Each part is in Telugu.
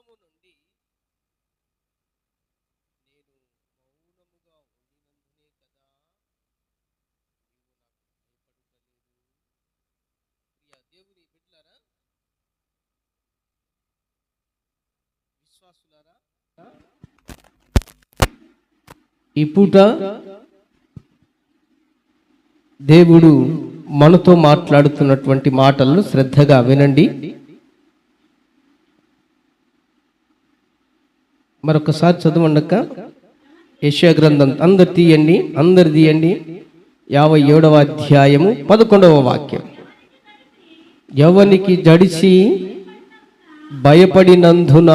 కాలము నుండి నేను మౌనముగా ఉండినందునే కదా నీవు నాకు భయపడుటలేదు. ప్రియ దేవుని బిడ్డలారా, విశ్వాసులారా, ఈ పూట దేవుడు మనతో మాట్లాడుతున్నటువంటి మాటలను శ్రద్ధగా వినండి. మరొకసారి చదవండక. యెషయా గ్రంథం అందరు తీయండి, 57వ అధ్యాయము 11వ వాక్యం. ఎవనికి జడిసి భయపడినందున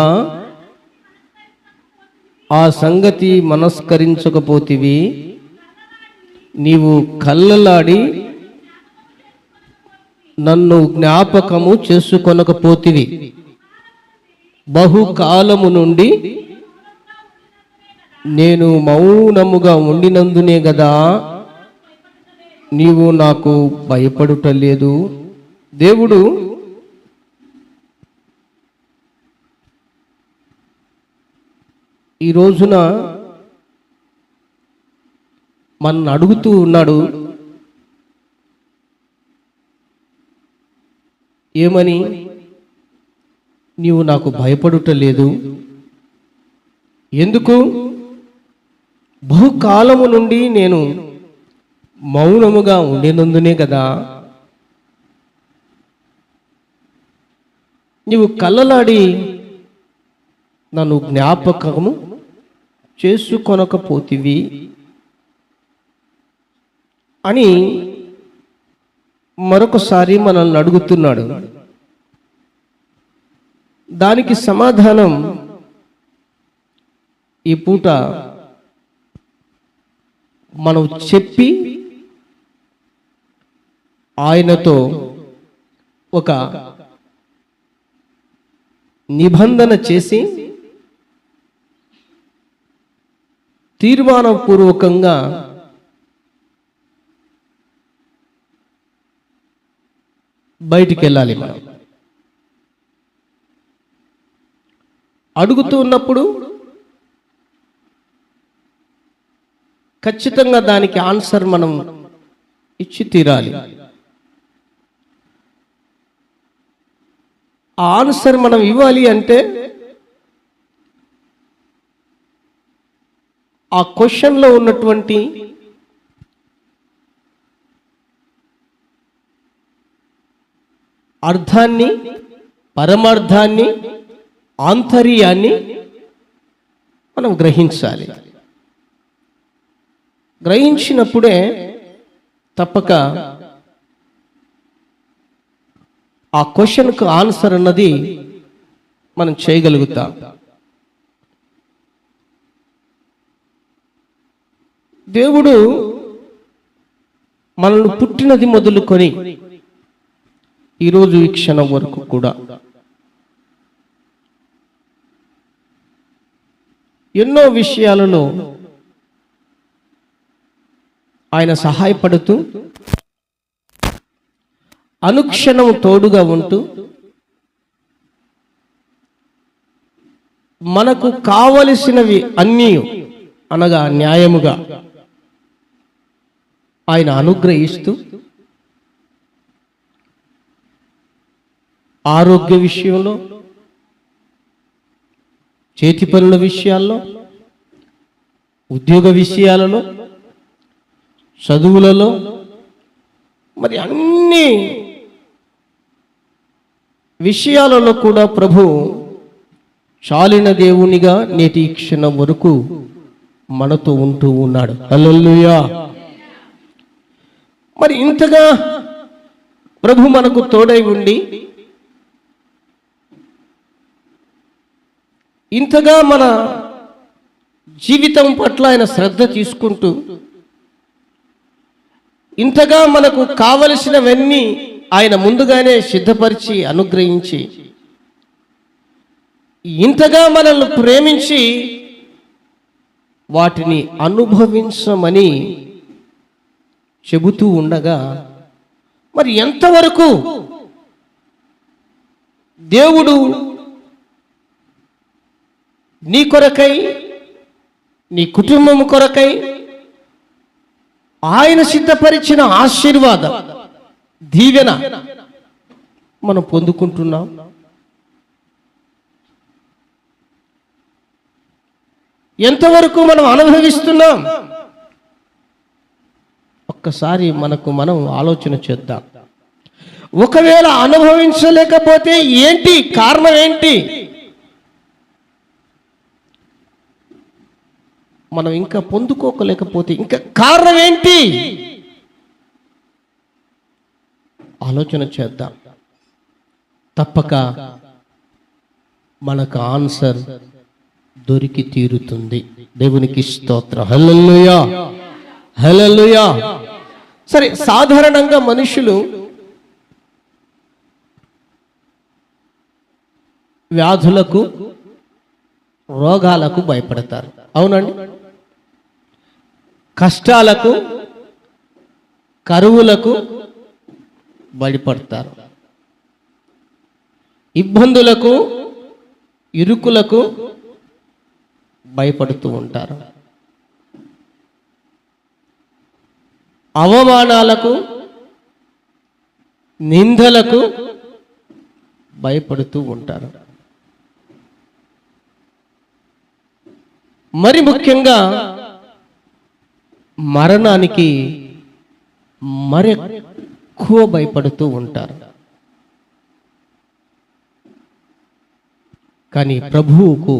ఆ సంగతి మనస్కరించకపోతివి, నీవు కళ్ళలాడి నన్ను జ్ఞాపకము చేసుకొనకపోతివి. బహుకాలము నుండి నేను మౌనముగా ఉండినందునే గదా నీవు నాకు భయపడుటలేదు. దేవుడు ఈ రోజున మనల్ని అడుగుతూ ఉన్నాడు, ఏమని? నీవు నాకు భయపడుటలేదు ఎందుకు? బహుకాలము నుండి నేను మౌనముగా ఉండినందునే కదా. నీవు కళ్ళలాడి నన్ను జ్ఞాపకము చేసుకొనకపోతివి అని మరొకసారి మనల్ని అడుగుతున్నాడు. దానికి సమాధానం ఈ పూట మనం చెప్పి ఆయనతో ఒక నిబంధన చేసి తీర్మానపూర్వకంగా బయటికి వెళ్ళాలి. మనం అడుగుతూ ఉన్నప్పుడు ఖచ్చితంగా దానికి ఆన్సర్ మనం ఇచ్చి తీరాలి. ఆ ఆన్సర్ మనం ఇవ్వాలి అంటే ఆ క్వశ్చన్లో ఉన్నటువంటి అర్థాన్ని, పరమార్థాన్ని, ఆంతర్యాన్ని మనం గ్రహించాలి. గ్రహించినప్పుడే తప్పక ఆ క్వశ్చన్కు ఆన్సర్ అన్నది మనం చేయగలుగుతాం. దేవుడు మనల్ని పుట్టినది మొదలుకొని ఈరోజు ఈ క్షణం వరకు కూడా ఎన్నో విషయాలలో ఆయన సహాయపడుతూ అనుక్షణం తోడుగా ఉంటూ మనకు కావలసినవి అన్నీ అనగా న్యాయముగా ఆయన అనుగ్రహిస్తూ ఆరోగ్య విషయంలో, చేతి పనుల విషయాల్లో, ఉద్యోగ విషయాలలో, చదువులలో, మరి అన్ని విషయాలలో కూడా ప్రభు చాలిన దేవునిగా నేటి క్షణం వరకు మనతో ఉంటూ ఉన్నాడు. హల్లెలూయా. మరి ఇంతగా ప్రభు మనకు తోడై ఉండి ఇంతగా మన జీవితం పట్ల ఆయన శ్రద్ధ తీసుకుంటూ ఇంతగా మనకు కావలసినవన్నీ ఆయన ముందుగానే సిద్ధపరిచి అనుగ్రహించి ఇంతగా మనల్ని ప్రేమించి వాటిని అనుభవించమని చెబుతూ ఉండగా మరి ఎంతవరకు దేవుడు నీ కొరకై, నీ కుటుంబం కొరకై ఆయన సిద్ధపరిచిన ఆశీర్వాదం, దీవెన మనం పొందుకుంటున్నాం. ఎంతవరకు మనం అనుభవిస్తున్నాం? ఒక్కసారి మనకు మనం ఆలోచన చేద్దాం. ఒకవేళ అనుభవించలేకపోతే ఏంటి కారణం? ఏంటి మనం ఇంకా పొందుకోలేకపోతే ఇంకా కారణం ఏంటి? ఆలోచన చేద్దాం. తప్పక మనకు ఆన్సర్ దొరికి తీరుతుంది. దేవునికి స్తోత్రం. హల్లెలూయా, హల్లెలూయా. సరే, సాధారణంగా మనుషులు వ్యాధులకు, రోగాలకు భయపడతారు. అవునండి. కష్టాలకు, కరువులకు భయపడతారు. ఇబ్బందులకు, ఇరుకులకు భయపడుతూ ఉంటారు. అవమానాలకు, నిందలకు భయపడుతూ ఉంటారు. మరి ముఖ్యంగా మరణానికి మరెక్కువ భయపడుతూ ఉంటారు. కానీ ప్రభువుకు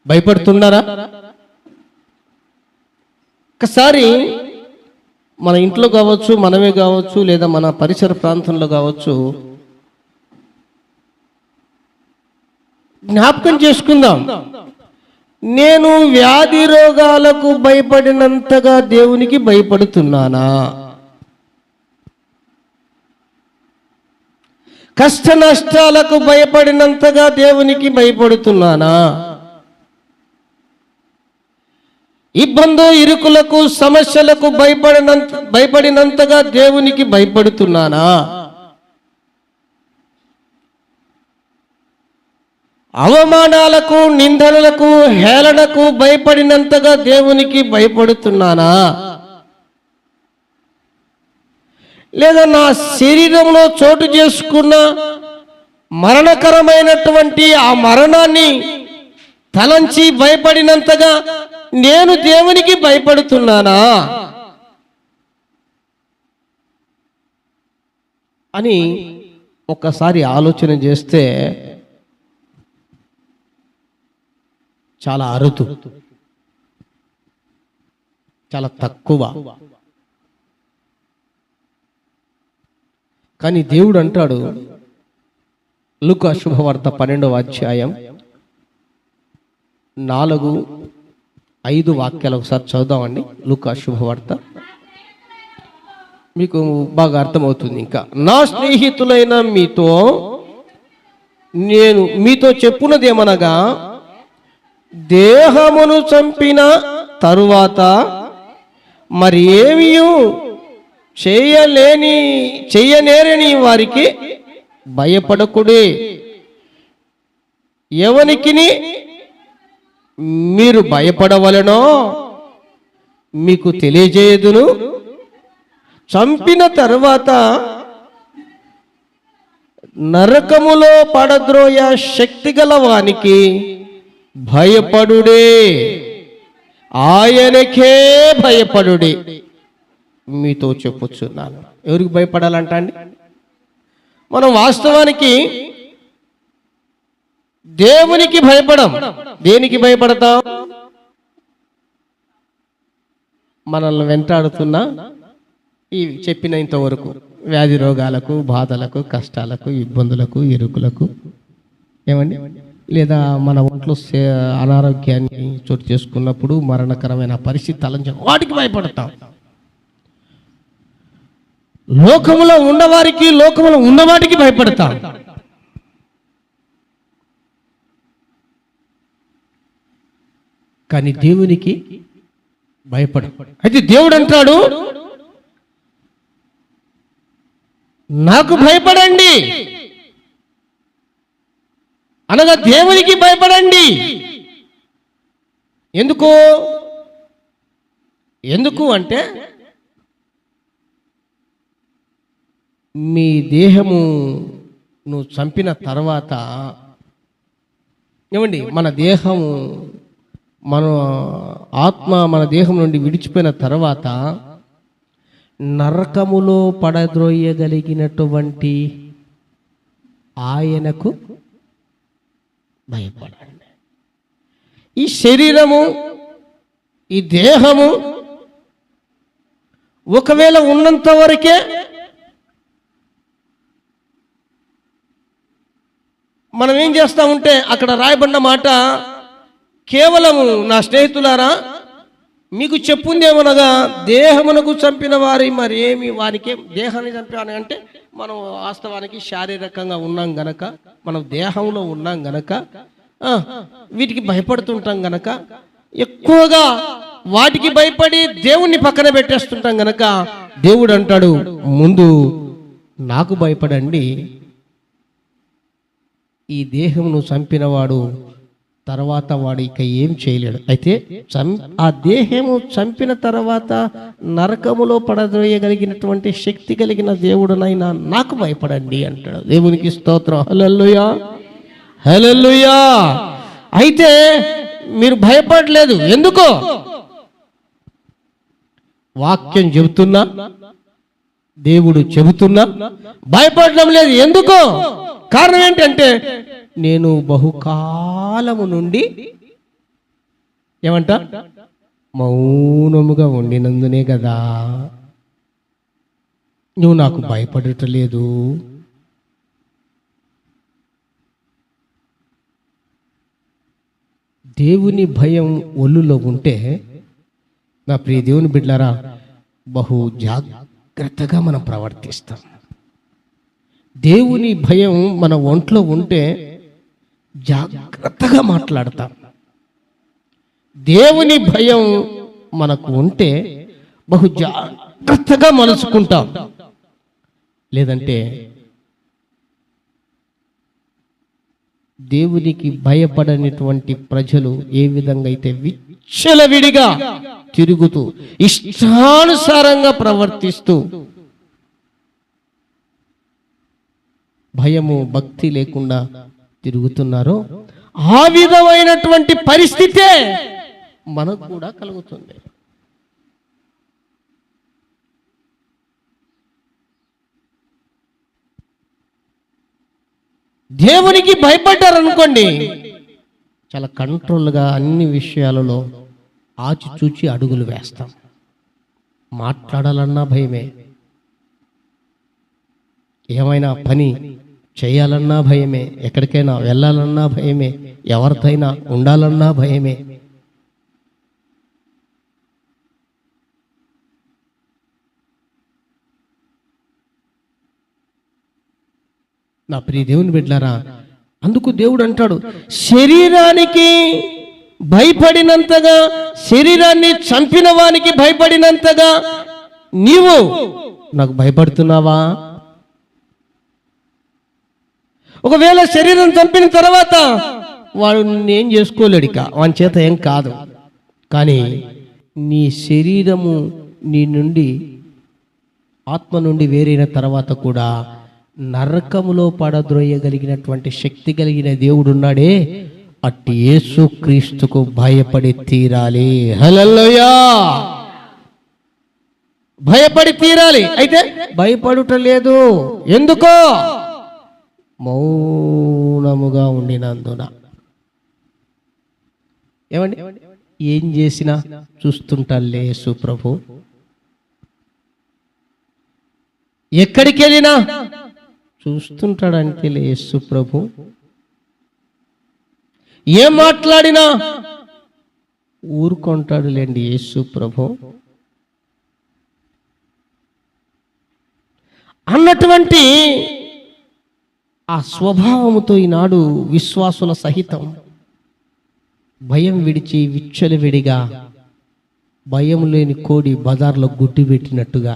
భయపడుతున్నారా? ఒకసారి మన ఇంట్లో కావచ్చు, మనమే కావచ్చు, లేదా మన పరిసర ప్రాంతంలో కావచ్చు, జ్ఞాపకం చేసుకుందాం. నేను వ్యాధి రోగాలకు భయపడినంతగా దేవునికి భయపడుతున్నానా? కష్ట నష్టాలకు భయపడినంతగా దేవునికి భయపడుతున్నానా? ఇబ్బందు, ఇరుకులకు, సమస్యలకు భయపడినంతగా దేవునికి భయపడుతున్నానా? అవమానాలకు, నిందలకు, హేళనకు భయపడినంతగా దేవునికి భయపడుతున్నానా? లేదా నా శరీరంలో చోటు చేసుకున్న మరణకరమైనటువంటి ఆ మరణాన్ని తలంచి భయపడినంతగా నేను దేవునికి భయపడుతున్నానా అని ఒక్కసారి ఆలోచన చేస్తే చాలా అరుదు, చాలా తక్కువ. కానీ దేవుడు అంటాడు, లూకా శుభవార్త 12వ అధ్యాయం 4-5 వాక్యాలు ఒకసారి చదువుదామండి. లూకా శుభవార్త మీకు బాగా అర్థమవుతుంది. ఇంకా నా స్నేహితులైన నేను మీతో చెప్పున్నదేమనగా, దేహమును చంపిన తరువాత మరి ఏమీ చేయనేరని వారికి భయపడకుడే. ఎవనికిని మీరు భయపడవలెనో మీకు తెలియజేయదును. చంపిన తరువాత నరకములో పడద్రోయ శక్తి గల వానికి భయపడుడే, ఆయనకే భయపడుడే మీతో చెప్పుచున్నాను. ఎవరికి భయపడాలంట అండి? మనం వాస్తవానికి దేవునికి భయపడం. దేనికి భయపడతాం? మనల్ని వెంటాడుతున్న ఈ చెప్పిన ఇంతవరకు వ్యాధి రోగాలకు, బాధలకు, కష్టాలకు, ఇబ్బందులకు, ఇరుకులకు, ఏమండి, లేదా మన ఒంట్లో అనారోగ్యాన్ని చోటు చేసుకున్నప్పుడు మరణకరమైన పరిస్థితి తలంచ వాటికి భయపడతాం. లోకములో ఉన్నవారికి, లోకములో ఉన్నవాటికి భయపడతాం. కానీ దేవునికి భయపడ. అయితే దేవుడు అంటాడు, నాకు భయపడండి. అనగా దేవునికి భయపడండి. ఎందుకు అంటే మీ దేహము నువ్వు చంపిన తర్వాత, ఏమండి, మన దేహము, మన ఆత్మ మన దేహం నుండి విడిచిపోయిన తర్వాత నరకములో పడద్రోయగలిగినటువంటి ఆయనకు భయపడండి. ఈ శరీరము, ఈ దేహము ఒకవేళ ఉన్నంత వరకే మనం ఏం చేస్తా ఉంటే, అక్కడ రాయబడిన మాట కేవలము, నా స్నేహితులారా, మీకు చెప్పుందేమనగా దేహమునకు చంపిన వారి మరేమి వారికి, దేహాన్ని చంపాను అంటే మనం వాస్తవానికి శారీరకంగా ఉన్నాం గనక, మనం దేహంలో ఉన్నాం గనక వీటికి భయపడుతుంటాం గనక, ఎక్కువగా వాటికి భయపడి దేవుణ్ణి పక్కన పెట్టేస్తుంటాం గనక దేవుడు అంటాడు, ముందు నాకు భయపడండి. ఈ దేహమును చంపినవాడు తర్వాత వాడు ఇక ఏం చేయలేడు. అయితే ఆ దేహము చంపిన తర్వాత నరకములో పడదోయగలిగినటువంటి శక్తి కలిగిన దేవుడునైనా నాకు భయపడండి అంటాడు. దేవునికి స్తోత్రం. హల్లెలూయా, హల్లెలూయా. అయితే మీరు భయపడలేదు. ఎందుకో వాక్యం చెబుతున్నా, దేవుడు చెబుతున్నా భయపడడం లేదు. ఎందుకో కారణం ఏంటంటే, నేను బహుకాలము నుండి ఏమంట మౌనముగా ఉండినందునే కదా నువ్వు నాకు భయపడటలేదు. దేవుని భయం ఒళ్ళులో ఉంటే, నా ప్రియ దేవుని బిడ్డలారా, బహు జాగ్రత్తగా మనం ప్రవర్తిస్తాం. దేవుని భయం మన ఒంట్లో ఉంటే జాగ్రత్తగా మాట్లాడతాం. దేవుని భయం మనకు ఉంటే బహు జాగ్రత్తగా మలుచుకుంటాం. లేదంటే దేవునికి భయపడనిటువంటి ప్రజలు ఏ విధంగా అయితే విచ్చలవిడిగా తిరుగుతూ ఇష్టానుసారంగా ప్రవర్తిస్తూ భయము భక్తి లేకుండా తిరుగుతున్నారో, ఆ విధమైనటువంటి పరిస్థితే మనకు కూడా కలుగుతుంది. దేవునికి భయపడ్డారనుకోండి, చాలా కంట్రోల్గా అన్ని విషయాలలో ఆచిచూచి అడుగులు వేస్తాం. మాట్లాడాలన్నా భయమే, ఏమైనా పని చేయాలన్నా భయమే, ఎక్కడికైనా వెళ్ళాలన్నా భయమే, ఎవరితోనైనా ఉండాలన్నా భయమే. నా ప్రియ దేవుని బిడ్డలారా, అందుకు దేవుడు అంటాడు, శరీరానికి భయపడినంతగా, శరీరాన్ని చంపిన వానికి భయపడినంతగా నీవు నాకు భయపడుతున్నావా? ఒకవేళ శరీరం చంపిన తర్వాత వాడు ఏం చేసుకోలేడు, ఇక వాని చేత ఏం కాదు. కానీ నీ శరీరము నీ నుండి, ఆత్మ నుండి వేరైన తర్వాత కూడా నరకములో పడద్రోయగలిగినటువంటి శక్తి కలిగిన దేవుడు ఉన్నాడే, అట్టి యేసు క్రీస్తుకు భయపడి తీరాలి. హల్లెలూయా, భయపడి తీరాలి. అయితే భయపడుట లేదు. ఎందుకో మౌనముగా ఉండినందున. ఏమండి, ఏం చేసినా చూస్తుంటాలే యేసు ప్రభు, ఎక్కడికి వెళ్ళినా చూస్తుంటాడంటే యేసు ప్రభు, ఏం మాట్లాడినా ఊరుకుంటాడు లేండి యేసు ప్రభు అన్నటువంటి ఆ స్వభావముతో ఈనాడు విశ్వాసుల సహితం భయం విడిచి విచ్చలవిడిగా, భయం లేని కోడి బజార్లో గుడ్డి పెట్టినట్టుగా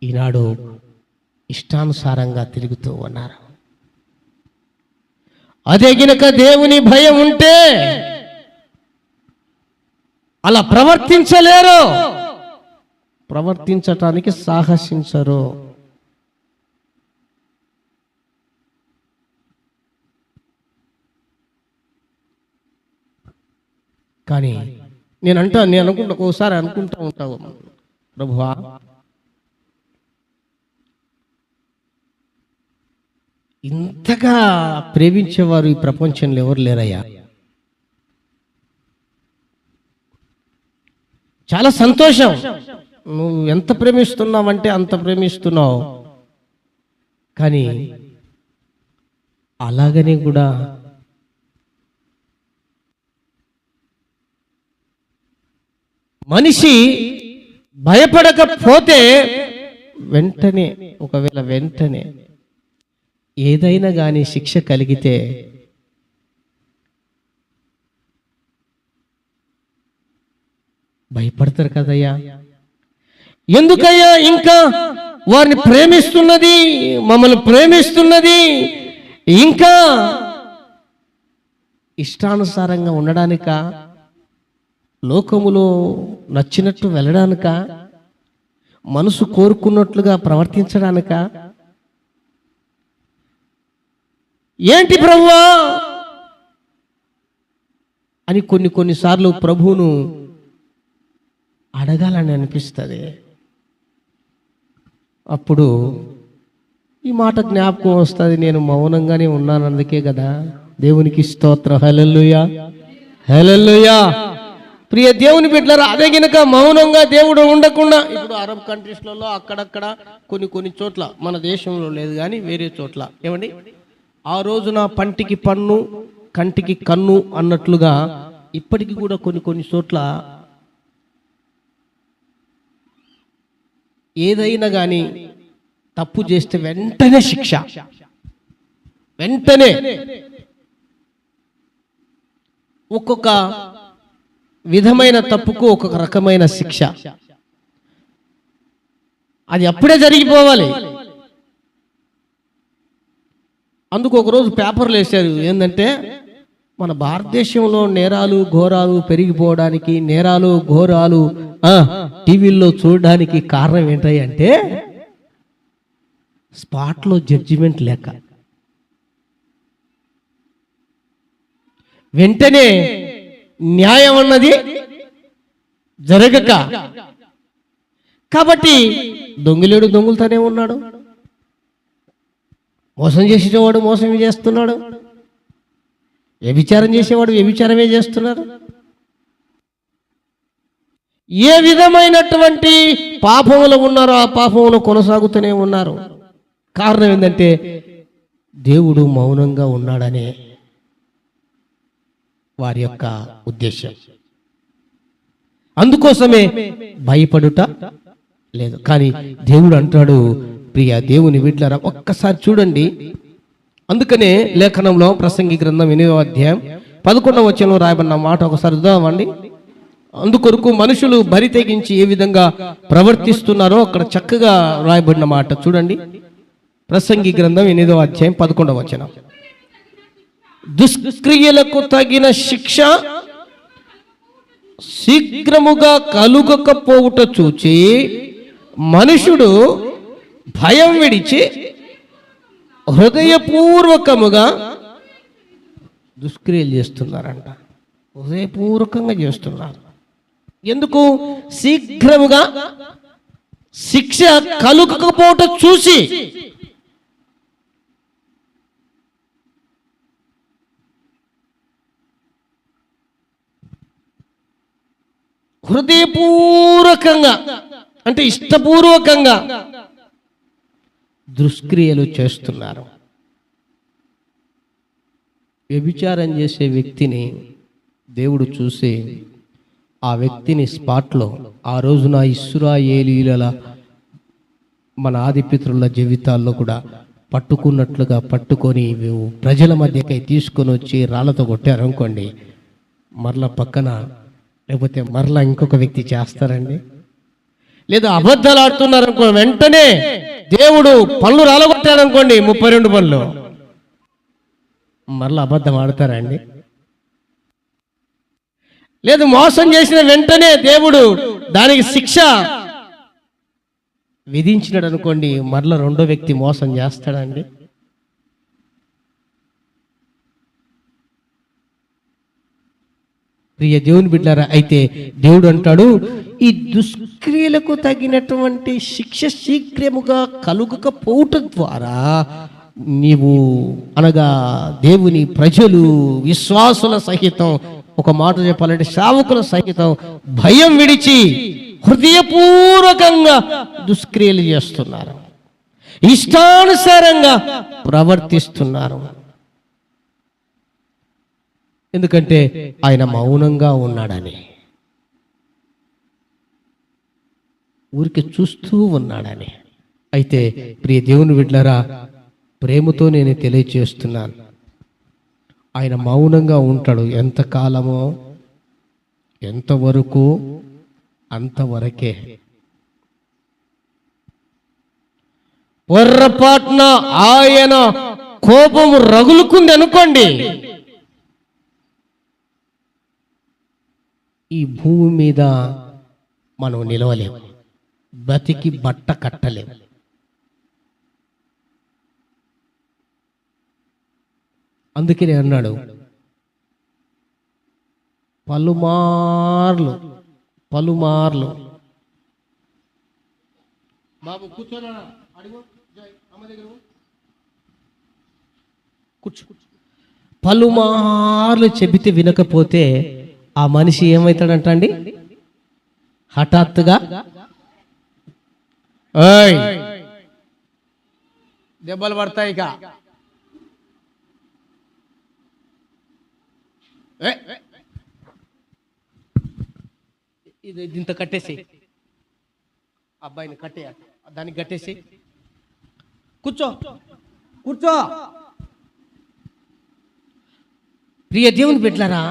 ఈనాడు ఇష్టానుసారంగా తిరుగుతూ ఉన్నారు. అదే గినక దేవుని భయం ఉంటే అలా ప్రవర్తించలేరు, ప్రవర్తించటానికి సాహసించరు. కానీ నేను అనుకుంటా, ఒకసారి అనుకుంటా ఉంటావు, ప్రభువా ఇంతగా ప్రేమించేవారు ఈ ప్రపంచంలో ఎవరు లేరయ్యా. చాలా సంతోషం, నువ్వు ఎంత ప్రేమిస్తున్నావంటే అంత ప్రేమిస్తున్నావు. కానీ అలాగనే కూడా మనిషి భయపడకపోతే వెంటనే ఏదైనా కానీ శిక్ష కలిగితే భయపడతారు కదయ్యా. ఎందుకయ్యా ఇంకా వారిని ప్రేమిస్తున్నది, మమ్మల్ని ప్రేమిస్తున్నది ఇంకా ఇష్టానుసారంగా ఉండడానిక, లోకములో నచ్చినట్టు వెళ్ళడానిక, మనసు కోరుకున్నట్లుగా ప్రవర్తించడానిక? ఏంటి ప్రభువా అని కొన్నిసార్లు ప్రభువును అడగాలని అనిపిస్తుంది. అప్పుడు ఈ మాట జ్ఞాపకం వస్తుంది, నేను మౌనంగానే ఉన్నాను అందుకే కదా. దేవునికి స్తోత్రం, హల్లెలూయా హల్లెలూయా. ప్రియ దేవుని బిడ్డలారా, అదే గినక మౌనంగా దేవుడు ఉండకుండా, ఇప్పుడు అరబ్ కంట్రీస్లలో అక్కడక్కడ కొన్ని చోట్ల, మన దేశంలో లేదు కానీ వేరే చోట్ల ఏమండి, ఆ రోజున పంటికి పన్ను కంటికి కన్ను అన్నట్లుగా ఇప్పటికి కూడా కొన్ని చోట్ల ఏదైనా కానీ తప్పు చేస్తే వెంటనే శిక్ష, వెంటనే ఒక్కొక్క విధమైన తప్పుకు ఒక్కొక్క రకమైన శిక్ష. అది అప్పుడే జరిగిపోవాలి. అందుకు ఒకరోజు పేపర్లు వేశారు, ఏంటంటే మన భారతదేశంలో నేరాలు ఘోరాలు పెరిగిపోవడానికి, నేరాలు ఘోరాలు టీవీల్లో చూడడానికి కారణం ఏంటి అంటే స్పాట్లో జడ్జిమెంట్ లేక, వెంటనే న్యాయం అన్నది జరగక. కాబట్టి దొంగలేడు దొంగలుతూనే ఉన్నాడు, మోసం చేసేవాడు మోసమే చేస్తున్నాడు, వ్యభిచారం చేసేవాడు వ్యభిచారమే చేస్తున్నారు. ఏ విధమైనటువంటి పాపములు ఉన్నారో ఆ పాపములు కొనసాగుతూనే ఉన్నారు. కారణం ఏంటంటే దేవుడు మౌనంగా ఉన్నాడనే వారి యొక్క ఉద్దేశం. అందుకోసమే భయపడుట లేదు. కానీ దేవుడు అంటాడు, ప్రియ దేవుని బిడ్డలారా ఒక్కసారి చూడండి. అందుకనే లేఖనంలో ప్రసంగి గ్రంథం 8వ అధ్యాయం 11వ వచనంలో రాయబడిన మాట ఒకసారి చదవండి. అందుకొరకు మనుషులు బరి తెగించి ఏ విధంగా ప్రవర్తిస్తున్నారో అక్కడ చక్కగా రాయబడిన మాట చూడండి. ప్రసంగి గ్రంథం 8వ అధ్యాయం 11వ వచనం, దుష్క్రియలకు తగిన శిక్ష శీఘ్రముగా కలుగకపోవుట చూచి మనుషుడు భయం విడిచి హృదయపూర్వకముగా దుష్క్రియలు చేస్తున్నారంట. హృదయపూర్వకంగా చేస్తున్నారు. ఎందుకు? శీఘ్రముగా శిక్ష కలుగకపోవటం చూసి. హృదయపూర్వకంగా అంటే ఇష్టపూర్వకంగా దుష్క్రియలు చేస్తున్నారు. వ్యభిచారం చేసే వ్యక్తిని దేవుడు చూసి ఆ వ్యక్తిని స్పాట్లో ఆ రోజున ఇశ్రాయేలీయుల మన ఆదిపితరుల జీవితాల్లో కూడా పట్టుకున్నట్లుగా పట్టుకొని ప్రజల మధ్యకై తీసుకొని వచ్చి రాళ్లతో కొట్టారనుకోండి, మరలా పక్కన లేకపోతే మరలా ఇంకొక వ్యక్తి చేస్తారండి. లేదా అబద్ధాలు ఆడుతున్నారనుకో, వెంటనే దేవుడు పళ్ళు రాలగొట్టాడనుకోండి, 32 పళ్ళు మరలా అబద్ధం ఆడతారండి? లేదు, మోసం చేసిన వెంటనే దేవుడు దానికి శిక్ష విధించినాడు అనుకోండి, మరలా రెండో వ్యక్తి మోసం చేస్తాడండి? ప్రియ దేవుని బిడ్డారా, అయితే దేవుడు అంటాడు, ఈ దుష్క్రియలకు తగినటువంటి శిక్ష శీఘ్రముగా కలుగకపోవటం ద్వారా నీవు అనగా దేవుని ప్రజలు, విశ్వాసుల సహితం, ఒక మాట చెప్పాలంటే సేవకుల సహితం భయం విడిచి హృదయపూర్వకంగా దుష్క్రియలు చేస్తున్నారు, ఇష్టానుసారంగా ప్రవర్తిస్తున్నారు. ఎందుకంటే ఆయన మౌనంగా ఉన్నాడని, ఊరికి చూస్తూ ఉన్నాడని. అయితే ప్రియ దేవుని బిడ్డలారా, ప్రేమతో నేను తెలియచేస్తున్నాను, ఆయన మౌనంగా ఉంటాడు. ఎంతకాలమో, ఎంతవరకు, అంతవరకే. పొర్రపాటున ఆయన కోపము రగులుకుంది అనుకోండి, ఈ భూమి మీద మనం నిలవలేము, బతికి బట్ట కట్టలేము. అందుకనే అన్నాడు, పలుమార్లు బాబు కూర్చోనా, పలుమార్లు చెబితే వినకపోతే ఆ మనిషి ఏమవుతాడంట అండి? హఠాత్తుగా దెబ్బలు పడతాయి. ఇక ఇది ఇంత కట్టేసి, అబ్బాయిని కట్టేయ, దానికి కట్టేసి కూర్చో. ప్రియ దేవుని బిడ్డలారా,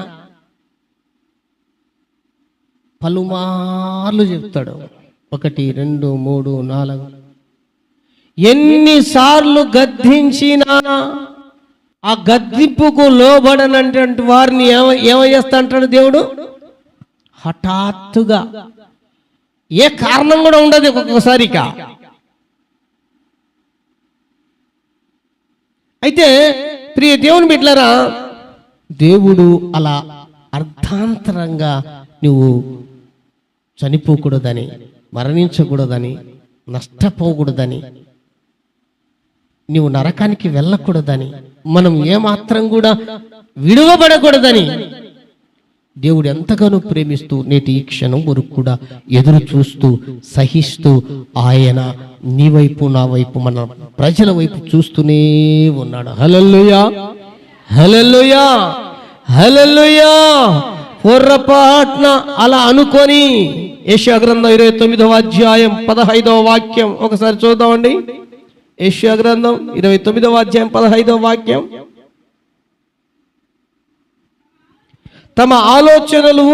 పలుమార్లు చెప్తాడు, 1 2 3 4, ఎన్నిసార్లు గద్దించినా ఆ గద్దింపుకు లోబడనటువంటి వారిని ఏమయ్యేస్తా అంటాడు దేవుడు? హఠాత్తుగా, ఏ కారణం కూడా ఉండదు ఒక్కొక్కసారి. అయితే ప్రియ దేవుని బిడ్డలారా, దేవుడు అలా అర్థాంతరంగా నువ్వు చనిపోకూడదని, మరణించకూడదని, నష్టపోకూడదని, నీవు నరకానికి వెళ్ళకూడదని, మనం ఏమాత్రం కూడా విడువబడకూడదని దేవుడు ఎంతగానో ప్రేమిస్తూ నేటి ఈ క్షణం వరకు కూడా ఎదురు చూస్తూ సహిస్తూ ఆయన నీ వైపు నా వైపు మన ప్రజల వైపు చూస్తూనే ఉన్నాడు. హల్లెలూయా, హల్లెలూయా, హల్లెలూయా. పొర్రపాటున అలా అనుకొని యెషయా గ్రంథం 29వ అధ్యాయం 15వ వాక్యం ఒకసారి చూద్దామండి. యెషయా గ్రంథం 29వ అధ్యాయం 15వ వాక్యం. తమ ఆలోచనలు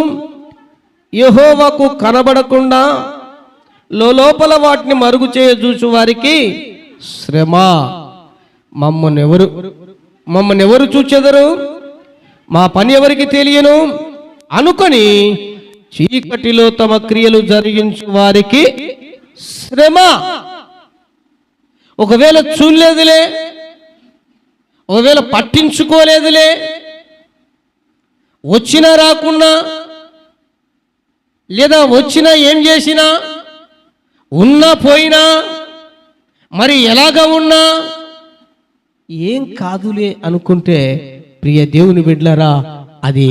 యెహోవాకు కనబడకుండా లోపల వాటిని మరుగు చేయజూచు వారికి శ్రమ. మమ్మల్ని ఎవరు చూచెదరు, మా పని ఎవరికి తెలియను అనుకొని చీకటిలో తమ క్రియలు జరిగించు వారికి శ్రమ. ఒకవేళ చూడలేదులే, ఒకవేళ పట్టించుకోలేదులే, వచ్చినా రాకున్నా, లేదా వచ్చినా ఏం చేసినా, ఉన్నా పోయినా, మరి ఎలాగా ఉన్నా ఏం కాదులే అనుకుంటే ప్రియ దేవుని బిడ్డలారా, అది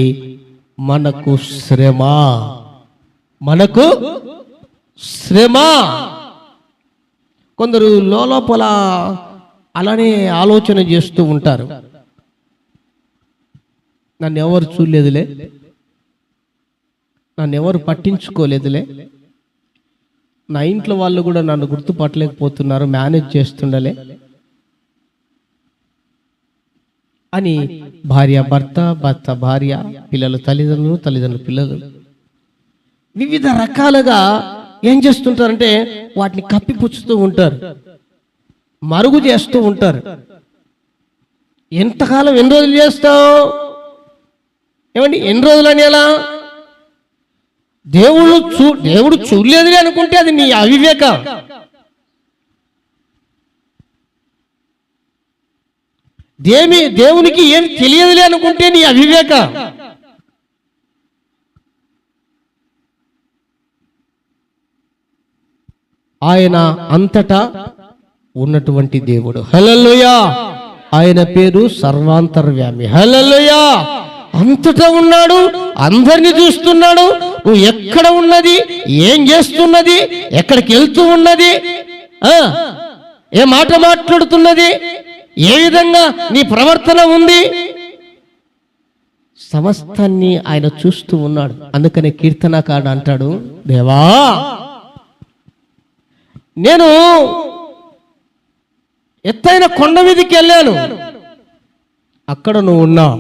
మనకు శ్రమ, మనకు శ్రమ. కొందరు లోపల అలానే ఆలోచన చేస్తూ ఉంటారు, నన్ను ఎవరు చూడలేదులే, నన్ను ఎవరు పట్టించుకోలేదులే, నా ఇంట్లో వాళ్ళు కూడా నన్ను గుర్తుపట్టలేకపోతున్నారు, మేనేజ్ చేస్తుండలే అని భార్య భర్త, భర్త భార్య, పిల్లలు తల్లిదండ్రులు, తల్లిదండ్రులు పిల్లలు వివిధ రకాలుగా ఏం చేస్తుంటారంటే వాటిని కప్పిపుచ్చుతూ ఉంటారు, మరుగు చేస్తూ ఉంటారు. ఎంతకాలం ఎన్ని రోజులు చేస్తావు? ఏమండి ఎన్ని రోజులు అని ఎలా? దేవుడు చూడలేదులే అనుకుంటే అది నీ అవివేకం. దేవునికి ఏం తెలియదులే అనుకుంటే నీ అవివేకం. ఆయన అంతటా ఉన్నటువంటి దేవుడు. హల్లెలూయా. ఆయన పేరు సర్వాంతర్యామి. హల్లెలూయా. అంతటా ఉన్నాడు, అందరినీ చూస్తున్నాడు. నువ్వు ఎక్కడ ఉన్నది, ఏం చేస్తున్నది, ఎక్కడికి వెళ్తూ ఉన్నది, ఏ మాట మాట్లాడుతున్నది, ఏ విధంగా నీ ప్రవర్తన ఉంది, సమస్తాన్ని ఆయన చూస్తూ ఉన్నాడు. అందుకనే కీర్తనకారుడు అంటాడు, దేవా నేను ఎత్తైన కొండ మీదకి వెళ్ళాను, అక్కడ నువ్వు ఉన్నావు.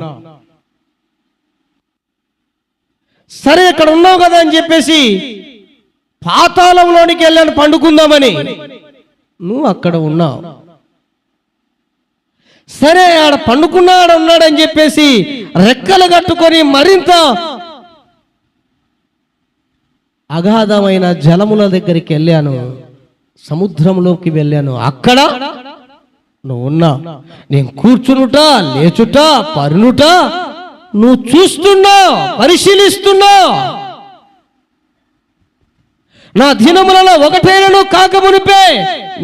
సరే ఇక్కడ ఉన్నావు కదా అని చెప్పేసి పాతాళంలోనికి వెళ్ళాను పండుకుందామని, నువ్వు అక్కడ ఉన్నావు. సరే ఆడ ఉన్నాడని చెప్పేసి రెక్కలు కట్టుకొని మరింత అగాధమైన జలముల దగ్గరికి వెళ్ళాను, సముద్రంలోకి వెళ్ళాను, అక్కడ నువ్వు ఉన్నావు. నేను కూర్చునుట, లేచుట, పరునుట నువ్వు చూస్తున్నావు, పరిశీలిస్తున్నావు. నా దినములలో ఒకటైనను కాకమునిపే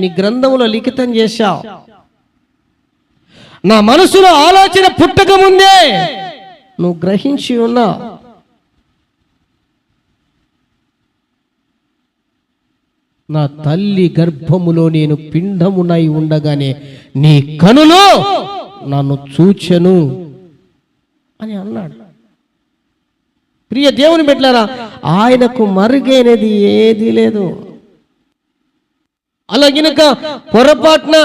నీ గ్రంథములో లిఖితం చేశావు. నా మనసులో ఆలోచన పుట్టక ముందే నువ్వు గ్రహించి ఉన్నావు. నా తల్లి గర్భములో నేను పిండమునై ఉండగానే నీ కనులు నన్ను చూచెను అని అన్నాడు. ప్రియ దేవుని బిడ్డలారా, ఆయనకు మరుగైనది ఏది లేదు. అలాగినక పొరపాటున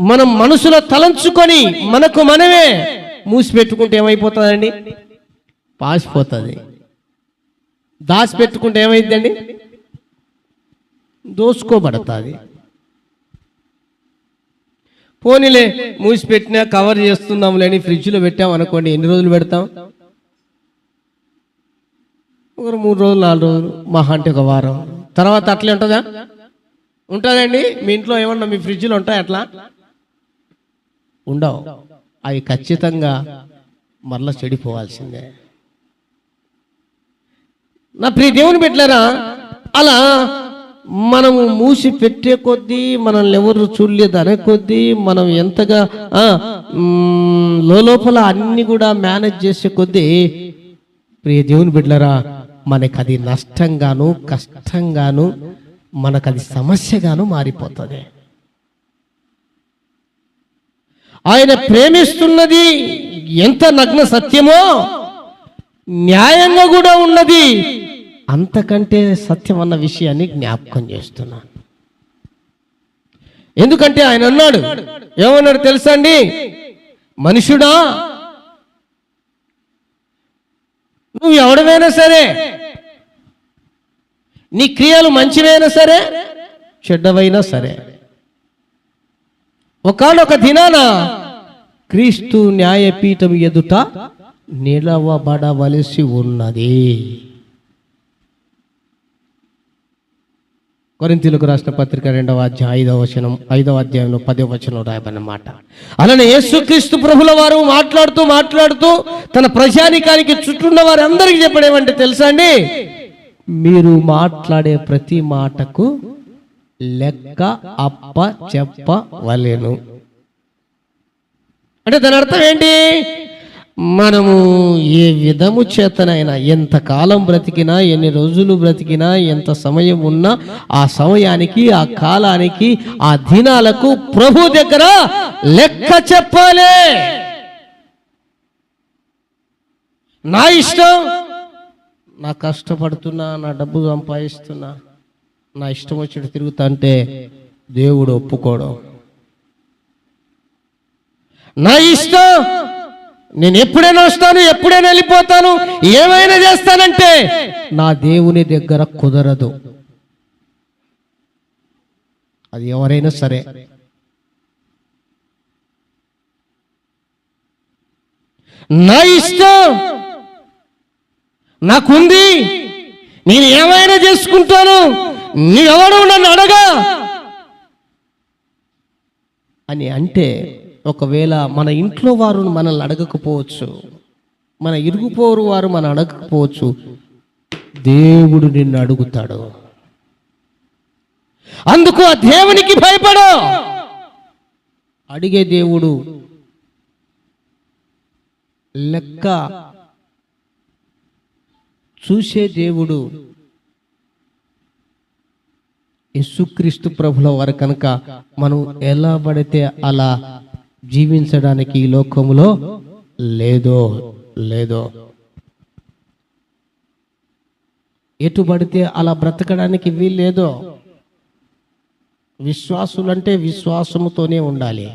మనం మనసులో తలంచుకొని మనకు మనమే మూసిపెట్టుకుంటే ఏమైపోతుందండి? పాసిపోతుంది. దాచిపెట్టుకుంటే ఏమైందండి? దోసుకోబడుతుంది. పోనీలే మూసిపెట్టినా కవర్ చేస్తున్నాంలే అని ఫ్రిడ్జ్లో పెట్టాం అనుకోండి, ఎన్ని రోజులు పెడతాం? ఒక 3 రోజులు 4 రోజులు, మహా అంటే ఒక వారం. తర్వాత అట్లే ఉంటుందా? ఉంటుందండి. మీ ఇంట్లో ఏమన్నా మీ ఫ్రిడ్జ్లో ఉంటాయి అట్లా? ఉండవు. అవి ఖచ్చితంగా మరలా చెడిపోవాల్సిందే. నా ప్రియ దేవుని బిడ్డలారా, అలా మనము మూసి పెట్టే కొద్దీ, మనల్ని ఎవరు చూడలేదు అనే కొద్దీ, మనం ఎంతగా లోపల అన్ని కూడా మేనేజ్ చేసే కొద్దీ, ప్రియ దేవుని బిడ్డలారా, మనకు అది నష్టంగాను కష్టంగాను మనకు అది సమస్యగాను మారిపోతుంది. ఆయన ప్రేమిస్తున్నది ఎంత నగ్న సత్యమో న్యాయంగా కూడా ఉన్నది అంతకంటే సత్యం అన్న విషయాన్ని జ్ఞాపకం చేస్తున్నాను. ఎందుకంటే ఆయన అన్నాడు, ఏమన్నాడు తెలుసా అండి? మనుషుడా, నువ్వు ఎవడమైనా సరే, నీ క్రియలు మంచివైనా సరే చెడ్డవైనా సరే, ఒకానొక దినాన క్రీస్తు న్యాయపీఠం ఎదుట నిలవబడవలసి ఉన్నది. కొరింథీయులకు రాసిన పత్రిక 2వ అధ్యాయం 5వ అధ్యాయంలో 10వ వచనంలో రాయబడిన మాట. అలానే యేసుక్రీస్తు ప్రభుల వారు మాట్లాడుతూ తన ప్రజానికానికి చుట్టూన్న వారి అందరికీ చెప్పడేమంటే తెలుసా అండి? మీరు మాట్లాడే ప్రతి మాటకు లెక్క అప్ప చెప్పవలెను. అంటే దాని అర్థం ఏంటి? మనము ఏ విధము చేతనైనా, ఎంతకాలం బ్రతికినా, ఎన్ని రోజులు బ్రతికినా, ఎంత సమయం ఉన్నా, ఆ సమయానికి, ఆ కాలానికి, ఆ దినాలకు ప్రభు దగ్గర లెక్క చెప్పాలి. నా ఇష్టం, నా కష్టపడుతున్నా, నా డబ్బు సంపాదిస్తున్నా, నా ఇష్టం వచ్చి తిరుగుతా అంటే దేవుడు ఒప్పుకోవడం. నా ఇష్టం, నేను ఎప్పుడైనా వస్తాను, ఎప్పుడైనా వెళ్ళిపోతాను, ఏమైనా చేస్తానంటే నా దేవుని దగ్గర కుదరదు. అది ఎవరైనా సరే. నా ఇష్టం, నాకుంది, నేను ఏమైనా చేసుకుంటాను, నీవెవడు నన్ను అడగా అని అంటే, ఒకవేళ మన ఇంట్లో వారు మనల్ని అడగకపోవచ్చు, మన ఇరుగుపోరు వారు మనం అడగకపోవచ్చు, దేవుడు నిన్ను అడుగుతాడు. అందుకు ఆ దేవునికి భయపడు. అడిగే దేవుడు, లెక్క చూసే దేవుడు యేసుక్రీస్తు ప్రభుల వారు కనుక మనం ఎలా పడితే అలా జీవించడానికి ఈ లోకములో లేదో ఎటు పడితే అలా బ్రతకడానికి వీల్లేదో. విశ్వాసులంటే విశ్వాసముతోనే ఉండాలి,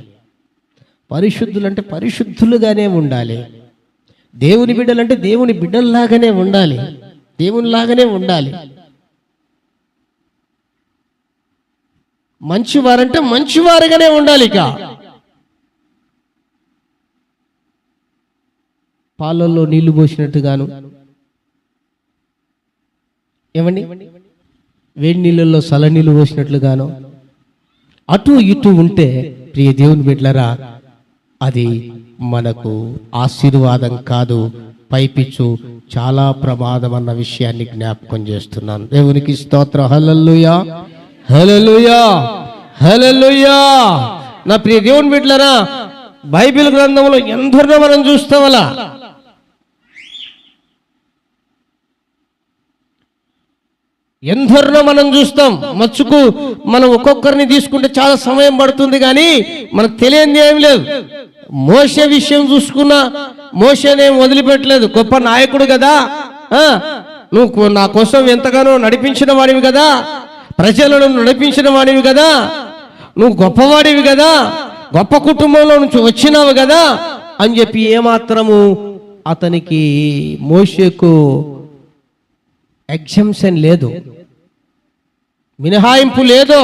పరిశుద్ధులంటే పరిశుద్ధులుగానే ఉండాలి, దేవుని బిడ్డలంటే దేవుని బిడ్డల్లాగానే ఉండాలి, దేవునిలాగానే ఉండాలి. మంచివారంటే మంచివారుగానే ఉండాలి. ఇక పాలల్లో నీళ్లు పోసినట్టుగాను, ఏమండి వేడి నీళ్ళల్లో సలనీళ్ళు పోసినట్లుగాను అటు ఇటు ఉంటే ప్రియ దేవుని బిడ్డలారా, అది మనకు ఆశీర్వాదం కాదు, పైపిచ్చు చాలా ప్రమాదం అన్న విషయాన్ని జ్ఞాపకం చేస్తున్నాను. దేవునికి స్తోత్రం. హల్లెలూయా, హల్లెలూయా, హల్లెలూయా. నా ప్రియ దేవుని బిడ్డలారా, బైబిల్ గ్రంథంలో ఎందరినో మనం చూస్తామలా. ఎందరినో మనం చూస్తాం. మచ్చుకు మనం ఒక్కొక్కరిని తీసుకుంటే చాలా సమయం పడుతుంది, కానీ మనకు తెలియంది ఏం లేదు. మోషే విషయం చూసుకున్నా, మోషేనేం వదిలిపెట్టలేదు. గొప్ప నాయకుడు కదా, నువ్వు నా కోసం ఎంతగానో నడిపించిన వాడివి కదా, ప్రజలను నడిపించిన వాడివి కదా, నువ్వు గొప్పవాడివి కదా, గొప్ప కుటుంబంలో నుంచి వచ్చినావు కదా అని చెప్పి ఏమాత్రము అతనికి, మోషేకు ఎగ్జంప్షన్ లేదు, మినహాయింపు లేదు.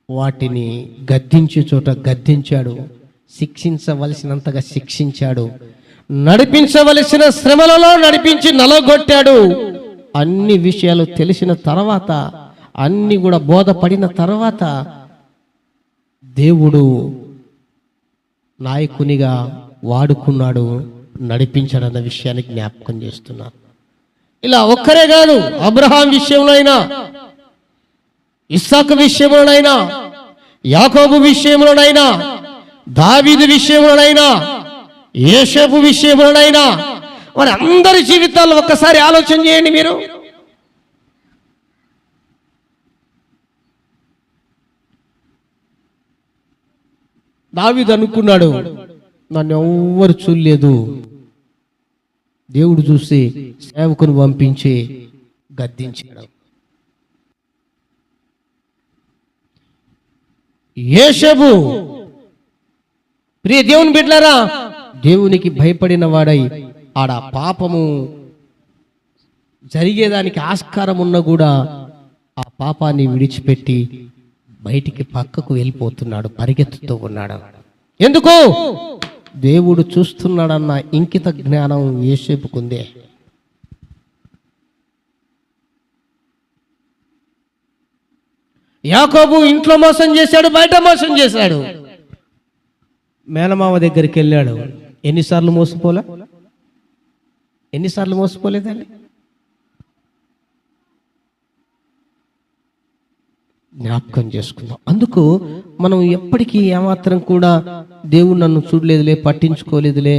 వాటిని గద్దించే చోట గద్దించాడు, శిక్షించవలసినంతగా శిక్షించాడు, నడిపించవలసిన శ్రమలలో నడిపించి నలగొట్టాడు. అన్ని విషయాలు తెలిసిన తర్వాత, అన్ని కూడా బోధపడిన తర్వాత దేవుడు నాయకునిగా వాడుకున్నాడు, నడిపించాడన్న విషయాన్ని జ్ఞాపకం చేస్తున్నా. ఇలా ఒక్కరే కాదు, అబ్రహాం విషయంలోనైనా, ఇస్సాకు విషయంలోనైనా, యాకోబు విషయంలోనైనా, దావీదు విషయంలోనైనా, యోసేపు విషయంలోనైనా, వారి అందరి జీవితాల్లో ఒక్కసారి ఆలోచన చేయండి మీరు. దావీదు అనుకున్నాడు, నన్ను ఎవ్వరు చూడలేదు, దేవుడు చూసి సేవకుని పంపించి గద్దించాడు. యోసేపు ప్రియ దేవుని బిడ్డలారా, దేవునికి భయపడిన వాడై ఆడ పాపము జరిగేదానికి ఆస్కారం ఉన్నా కూడా ఆ పాపాన్ని విడిచిపెట్టి బయటికి పక్కకు వెళ్ళిపోతున్నాడు, పరిగెత్తుతూ ఉన్నాడు. ఎందుకు? దేవుడు చూస్తున్నాడన్న ఇంకిత జ్ఞానం యోసేపుకుందే. యాకోబు ఇంట్లో మోసం చేశాడు, బయట మోసం చేశాడు. మేనమామ దగ్గరికి వెళ్ళాడు, ఎన్నిసార్లు మోసపోలేదండి? జ్ఞాపకం చేసుకుందాం. అందుకు మనం ఎప్పటికీ ఏమాత్రం కూడా దేవుడు నన్ను చూడలేదులే, పట్టించుకోలేదులే,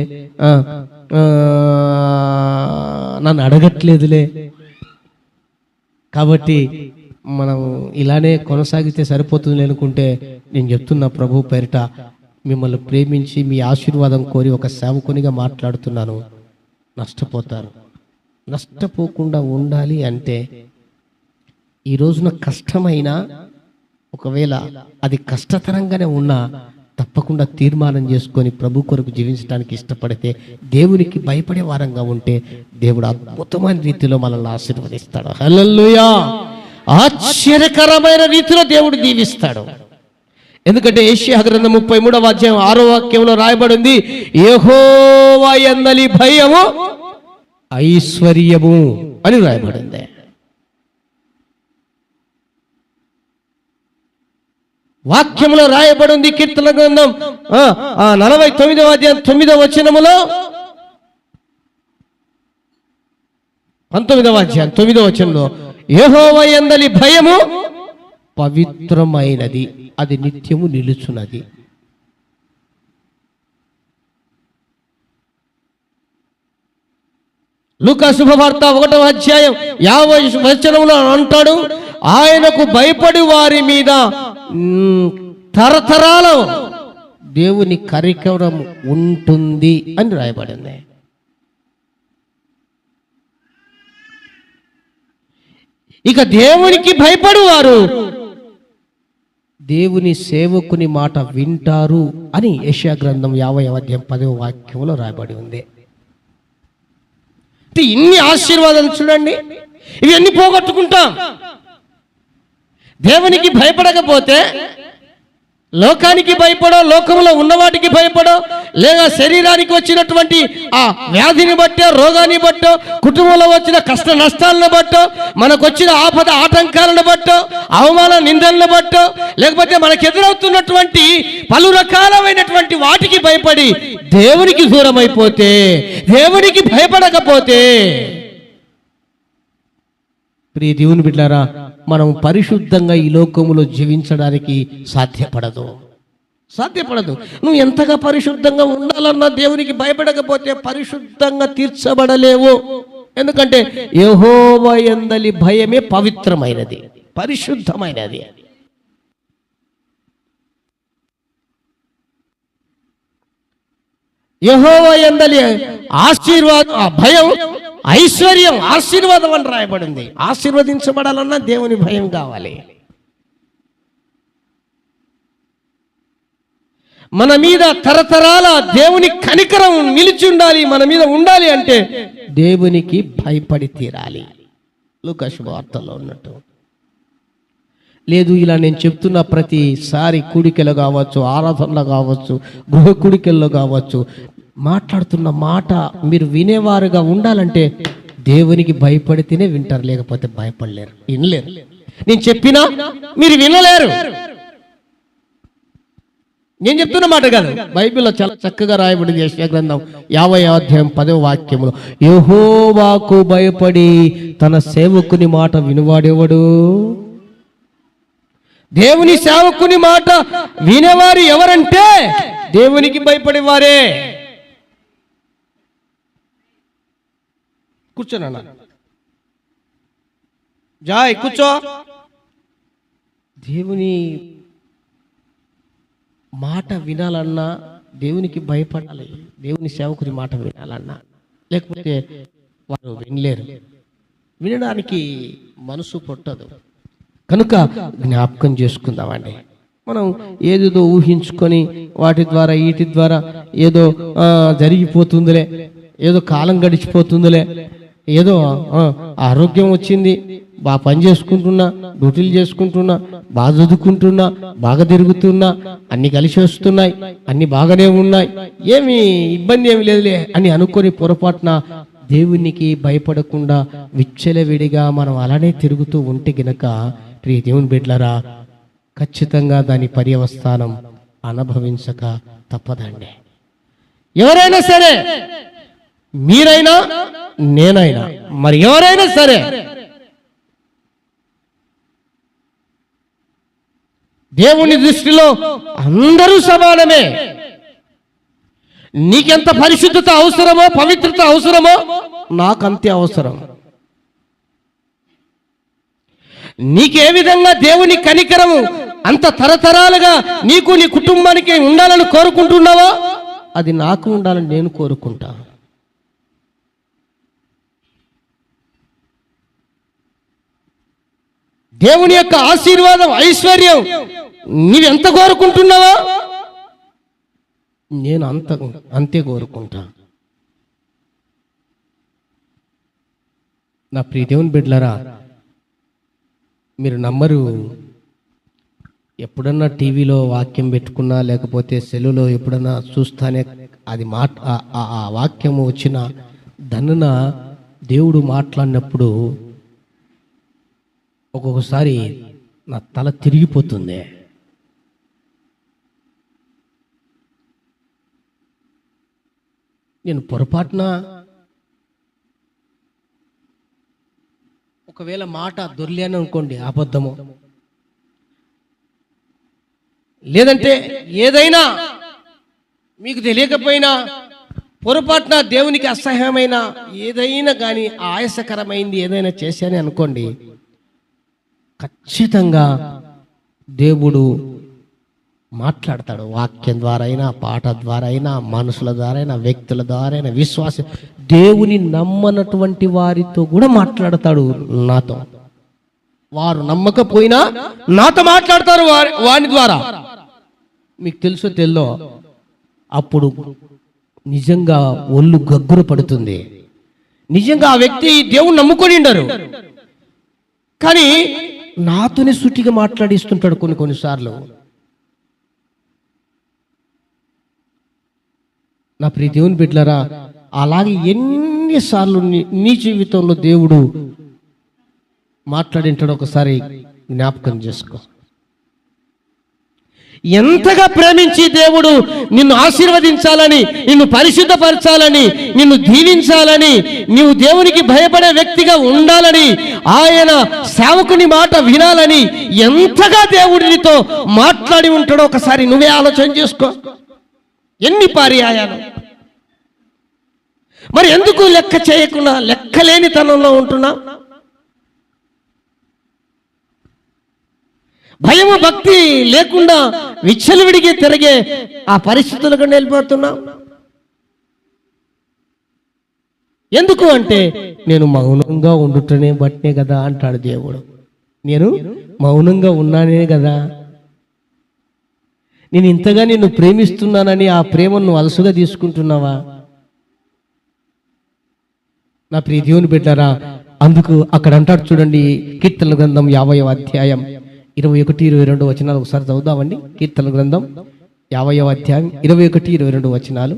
నన్ను అడగట్లేదులే, కాబట్టి మనం ఇలానే కొనసాగితే సరిపోతుంది అనుకుంటే, నేను చెప్తున్నా ప్రభు పేరిట మిమ్మల్ని ప్రేమించి మీ ఆశీర్వాదం కోరి ఒక సేవకునిగా మాట్లాడుతున్నాను. నష్టపోతారు. నష్టపోకుండా ఉండాలి అంటే ఈ రోజున కష్టమైనా, ఒకవేళ అది కష్టతరంగానే ఉన్నా, తప్పకుండా తీర్మానం చేసుకొని ప్రభు కొరకు జీవించడానికి ఇష్టపడితే, దేవునికి భయపడే వారంగా ఉంటే, దేవుడు అద్భుతమైన రీతిలో మనల్ని ఆశీర్వదిస్తాడు. హల్లెలూయా! ఆశ్చర్యకరమైన రీతిలో దేవుడు దీవిస్తాడు. ఎందుకంటే యెషయా గ్రంథం 33వ అధ్యాయం 6వ వాక్యంలో రాయబడింది, యెహోవా యందలి భయము ఐశ్వర్యము అని రాయబడింది. వాక్యంలో రాయబడింది. కీర్తన గ్రంథం 49వ అధ్యాయం 9వ వచనములో, 19వ అధ్యాయం 9వ వచనంలో, యెహోవా యందలి భయము పవిత్రమైనది, అది నిత్యము నిలుచున్నది. లూకా శుభవార్త 1వ అధ్యాయం 50వ వచనంలో అంటాడు, ఆయనకు భయపడి వారి మీద తరతరాల దేవుని కరికరం ఉంటుంది అని రాయబడింది. ఇక దేవునికి భయపడువారు దేవుని సేవకుని మాట వింటారు అని యెషయా గ్రంథం 50వ అధ్యాయం 10వ వాక్యంలో రాయబడి ఉంది. ఇన్ని ఆశీర్వాదాలు చూడండి, ఇవన్నీ పోగొట్టుకుంటాం. దేవునికి భయపడకపోతే లోకానికి భయపడో, లోకంలో ఉన్నవాటికి భయపడో, లేదా శరీరానికి వచ్చినటువంటి ఆ వ్యాధిని బట్టో, రోగాన్ని బట్టో, కుటుంబంలో వచ్చిన కష్ట నష్టాలను బట్టో, మనకు వచ్చిన ఆపద ఆటంకాలను బట్టో, అవమాన నిందలను బట్టో, లేకపోతే మనకు ఎదురవుతున్నటువంటి పలు రకాలైనటువంటి వాటికి భయపడి దేవునికి దూరం అయిపోతే, దేవునికి భయపడకపోతే, ప్రియ దేవుని బిడ్డలారా, మనం పరిశుద్ధంగా ఈ లోకములో జీవించడానికి సాధ్యపడదు. నువ్వు ఎంతగా పరిశుద్ధంగా ఉండాలన్నా దేవునికి భయపడకపోతే పరిశుద్ధంగా తీర్చబడలేవు. ఎందుకంటే యెహోవా యందలి భయమే పవిత్రమైనది, పరిశుద్ధమైనది. యెహోవా యందలి ఆశీర్వాదం, ఆ భయం ఐశ్వర్యం, ఆశీర్వాదం అని రాయబడింది. ఆశీర్వదించబడాలన్నా దేవుని భయం కావాలి. మన మీద తరతరాల దేవుని కనికరం నిలిచి ఉండాలి, మన మీద ఉండాలి అంటే దేవునికి భయపడి తీరాలి. లూకా శుభవార్తలో ఉన్నట్టు. లేదు, ఇలా నేను చెప్తున్న ప్రతిసారి కూడికలు కావచ్చు, ఆరాధనలు కావచ్చు, గృహ కూడికల్లో కావచ్చు, మాట్లాడుతున్న మాట మీరు వినేవారుగా ఉండాలంటే దేవునికి భయపడితేనే వింటారు, లేకపోతే భయపడలేరు, వినలేరు. నేను చెప్పినా మీరు వినలేరు. నేను చెప్తున్న మాట కాదు, బైబిల్లో చాలా చక్కగా రాయబడింది. యెషయా గ్రంథం 50వ అధ్యాయం 10వ వాక్యములో, యెహోవాకు భయపడి తన సేవకుని మాట వినువాడెవడు? దేవుని సేవకుని మాట వినేవారు ఎవరంటే దేవునికి భయపడేవారే. కూర్చోనన్నా, జాయ్ కూర్చో. దేవుని మాట వినాలన్నా దేవునికి భయపడాలి, దేవుని సేవకుని మాట వినాలన్నా, లేకపోతే వారు వినలేరు, వినడానికి మనసు పుట్టదు. కనుక జ్ఞాపకం చేసుకుందామండి. మనం ఏదేదో ఊహించుకొని వాటి ద్వారా వీటి ద్వారా ఏదో జరిగిపోతుందిలే, ఏదో కాలం గడిచిపోతుందిలే, ఏదో ఆరోగ్యం వచ్చింది, బాగా పని చేసుకుంటున్నా, డ్యూటీలు చేసుకుంటున్నా, బాగా చదువుకుంటున్నా, బాగా తిరుగుతున్నా, అన్ని కలిసి వస్తున్నాయి, అన్ని బాగానే ఉన్నాయి, ఏమి ఇబ్బంది ఏమి లేదులే అని అనుకొని పొరపాటున దేవునికి భయపడకుండా విచ్చలవిడిగా మనం అలానే తిరుగుతూ ఉంటే గనక, ప్రియ దేవుని బిడ్డలారా, ఖచ్చితంగా దాని పర్యవస్థానం అనుభవించక తప్పదండి. ఎవరైనా సరే, మీరైనా నేనైనా, మరి ఎవరైనా సరే, దేవుని దృష్టిలో అందరూ సమానమే. నీకెంత పరిశుద్ధత అవసరమో, పవిత్రత అవసరమో, నాకంతే అవసరం. నీకే విధంగా దేవుని కనికరము అంత తరతరాలుగా నీకు నీ కుటుంబానికి ఉండాలని కోరుకుంటున్నావో అది నాకు ఉండాలని నేను కోరుకుంటా. దేవుని యొక్క ఆశీర్వాదం, ఐశ్వర్యం నీవెంత కోరుకుంటున్నావో నేను అంతే కోరుకుంటా. నా ప్రియ దేవుని బిడ్డలారా, మీరు నమ్మరు, ఎప్పుడన్నా టీవీలో వాక్యం పెట్టుకున్నా లేకపోతే సెల్లులో ఎప్పుడన్నా చూస్తానే అది ఆ వాక్యము వచ్చిన దన్నున దేవుడు మాట్లాడినప్పుడు ఒక్కొక్కసారి నా తల తిరిగిపోతుంది. నేను పొరపాటున ఒకవేళ మాట దొర్లేను అనుకోండి, అబద్ధము, లేదంటే ఏదైనా మీకు తెలియకపోయినా పొరపాటున దేవునికి అసహ్యమైన ఏదైనా కానీ ఆయాసకరమైంది ఏదైనా చేశానే అనుకోండి, ఖచ్చితంగా దేవుడు మాట్లాడతాడు. వాక్యం ద్వారా అయినా, పాట ద్వారా అయినా, మనుషుల ద్వారా అయినా, వ్యక్తుల ద్వారా అయినా, దేవుని నమ్మనటువంటి వారితో కూడా మాట్లాడతాడు. నాతో వారు నమ్మకపోయినా నాతో మాట్లాడతారు వాని ద్వారా. మీకు తెలుసో తెల్లో అప్పుడు నిజంగా ఒళ్ళు గగ్గురు పడుతుంది. నిజంగా ఆ వ్యక్తి దేవుని నమ్ముకొని ఉండరు, కానీ నాతోనే సూటిగా మాట్లాడిస్తుంటాడు కొన్నిసార్లు. నా ప్రియ దేవుని బిడ్డలారా, అలాగే ఎన్నిసార్లు నీ జీవితంలో దేవుడు మాట్లాడింటాడు ఒకసారి జ్ఞాపకం చేసుకో. ఎంతగా ప్రేమించి దేవుడు నిన్ను ఆశీర్వదించాలని, నిన్ను పరిశుద్ధపరచాలని, నిన్ను దీవించాలని, నీవు దేవునికి భయపడే వ్యక్తిగా ఉండాలని, ఆయన సేవకుని మాట వినాలని ఎంతగా దేవుడినితో మాట్లాడి ఉంటాడో ఒకసారి నువ్వే ఆలోచన చేసుకో. ఎన్ని పర్యాయాలు! మరి ఎందుకు లెక్క చేయకుండా లెక్కలేని తనంలో ఉంటున్నా? భయము భక్తి లేకుండా విచ్చలవిడిగి తిరిగే ఆ పరిస్థితులకు వెళ్ళిపోతున్నా. ఎందుకు అంటే నేను మౌనంగా ఉండుటనే బట్టే కదా అంటాడు దేవుడు. నేను మౌనంగా ఉన్నానే కదా. నేను ఇంతగా నిన్ను ప్రేమిస్తున్నానని ఆ ప్రేమను అలసుగా తీసుకుంటున్నావా? నా ప్రియ దేవుని బిడ్డలారా, అందుకు అక్కడ అంటాడు చూడండి, కీర్తనల గ్రంథం 50వ అధ్యాయం 21-22 వచనాలు ఒకసారి చదువుదామండి. కీర్తనల గ్రంథం 50వ అధ్యాయం 21-22 వచనాలు.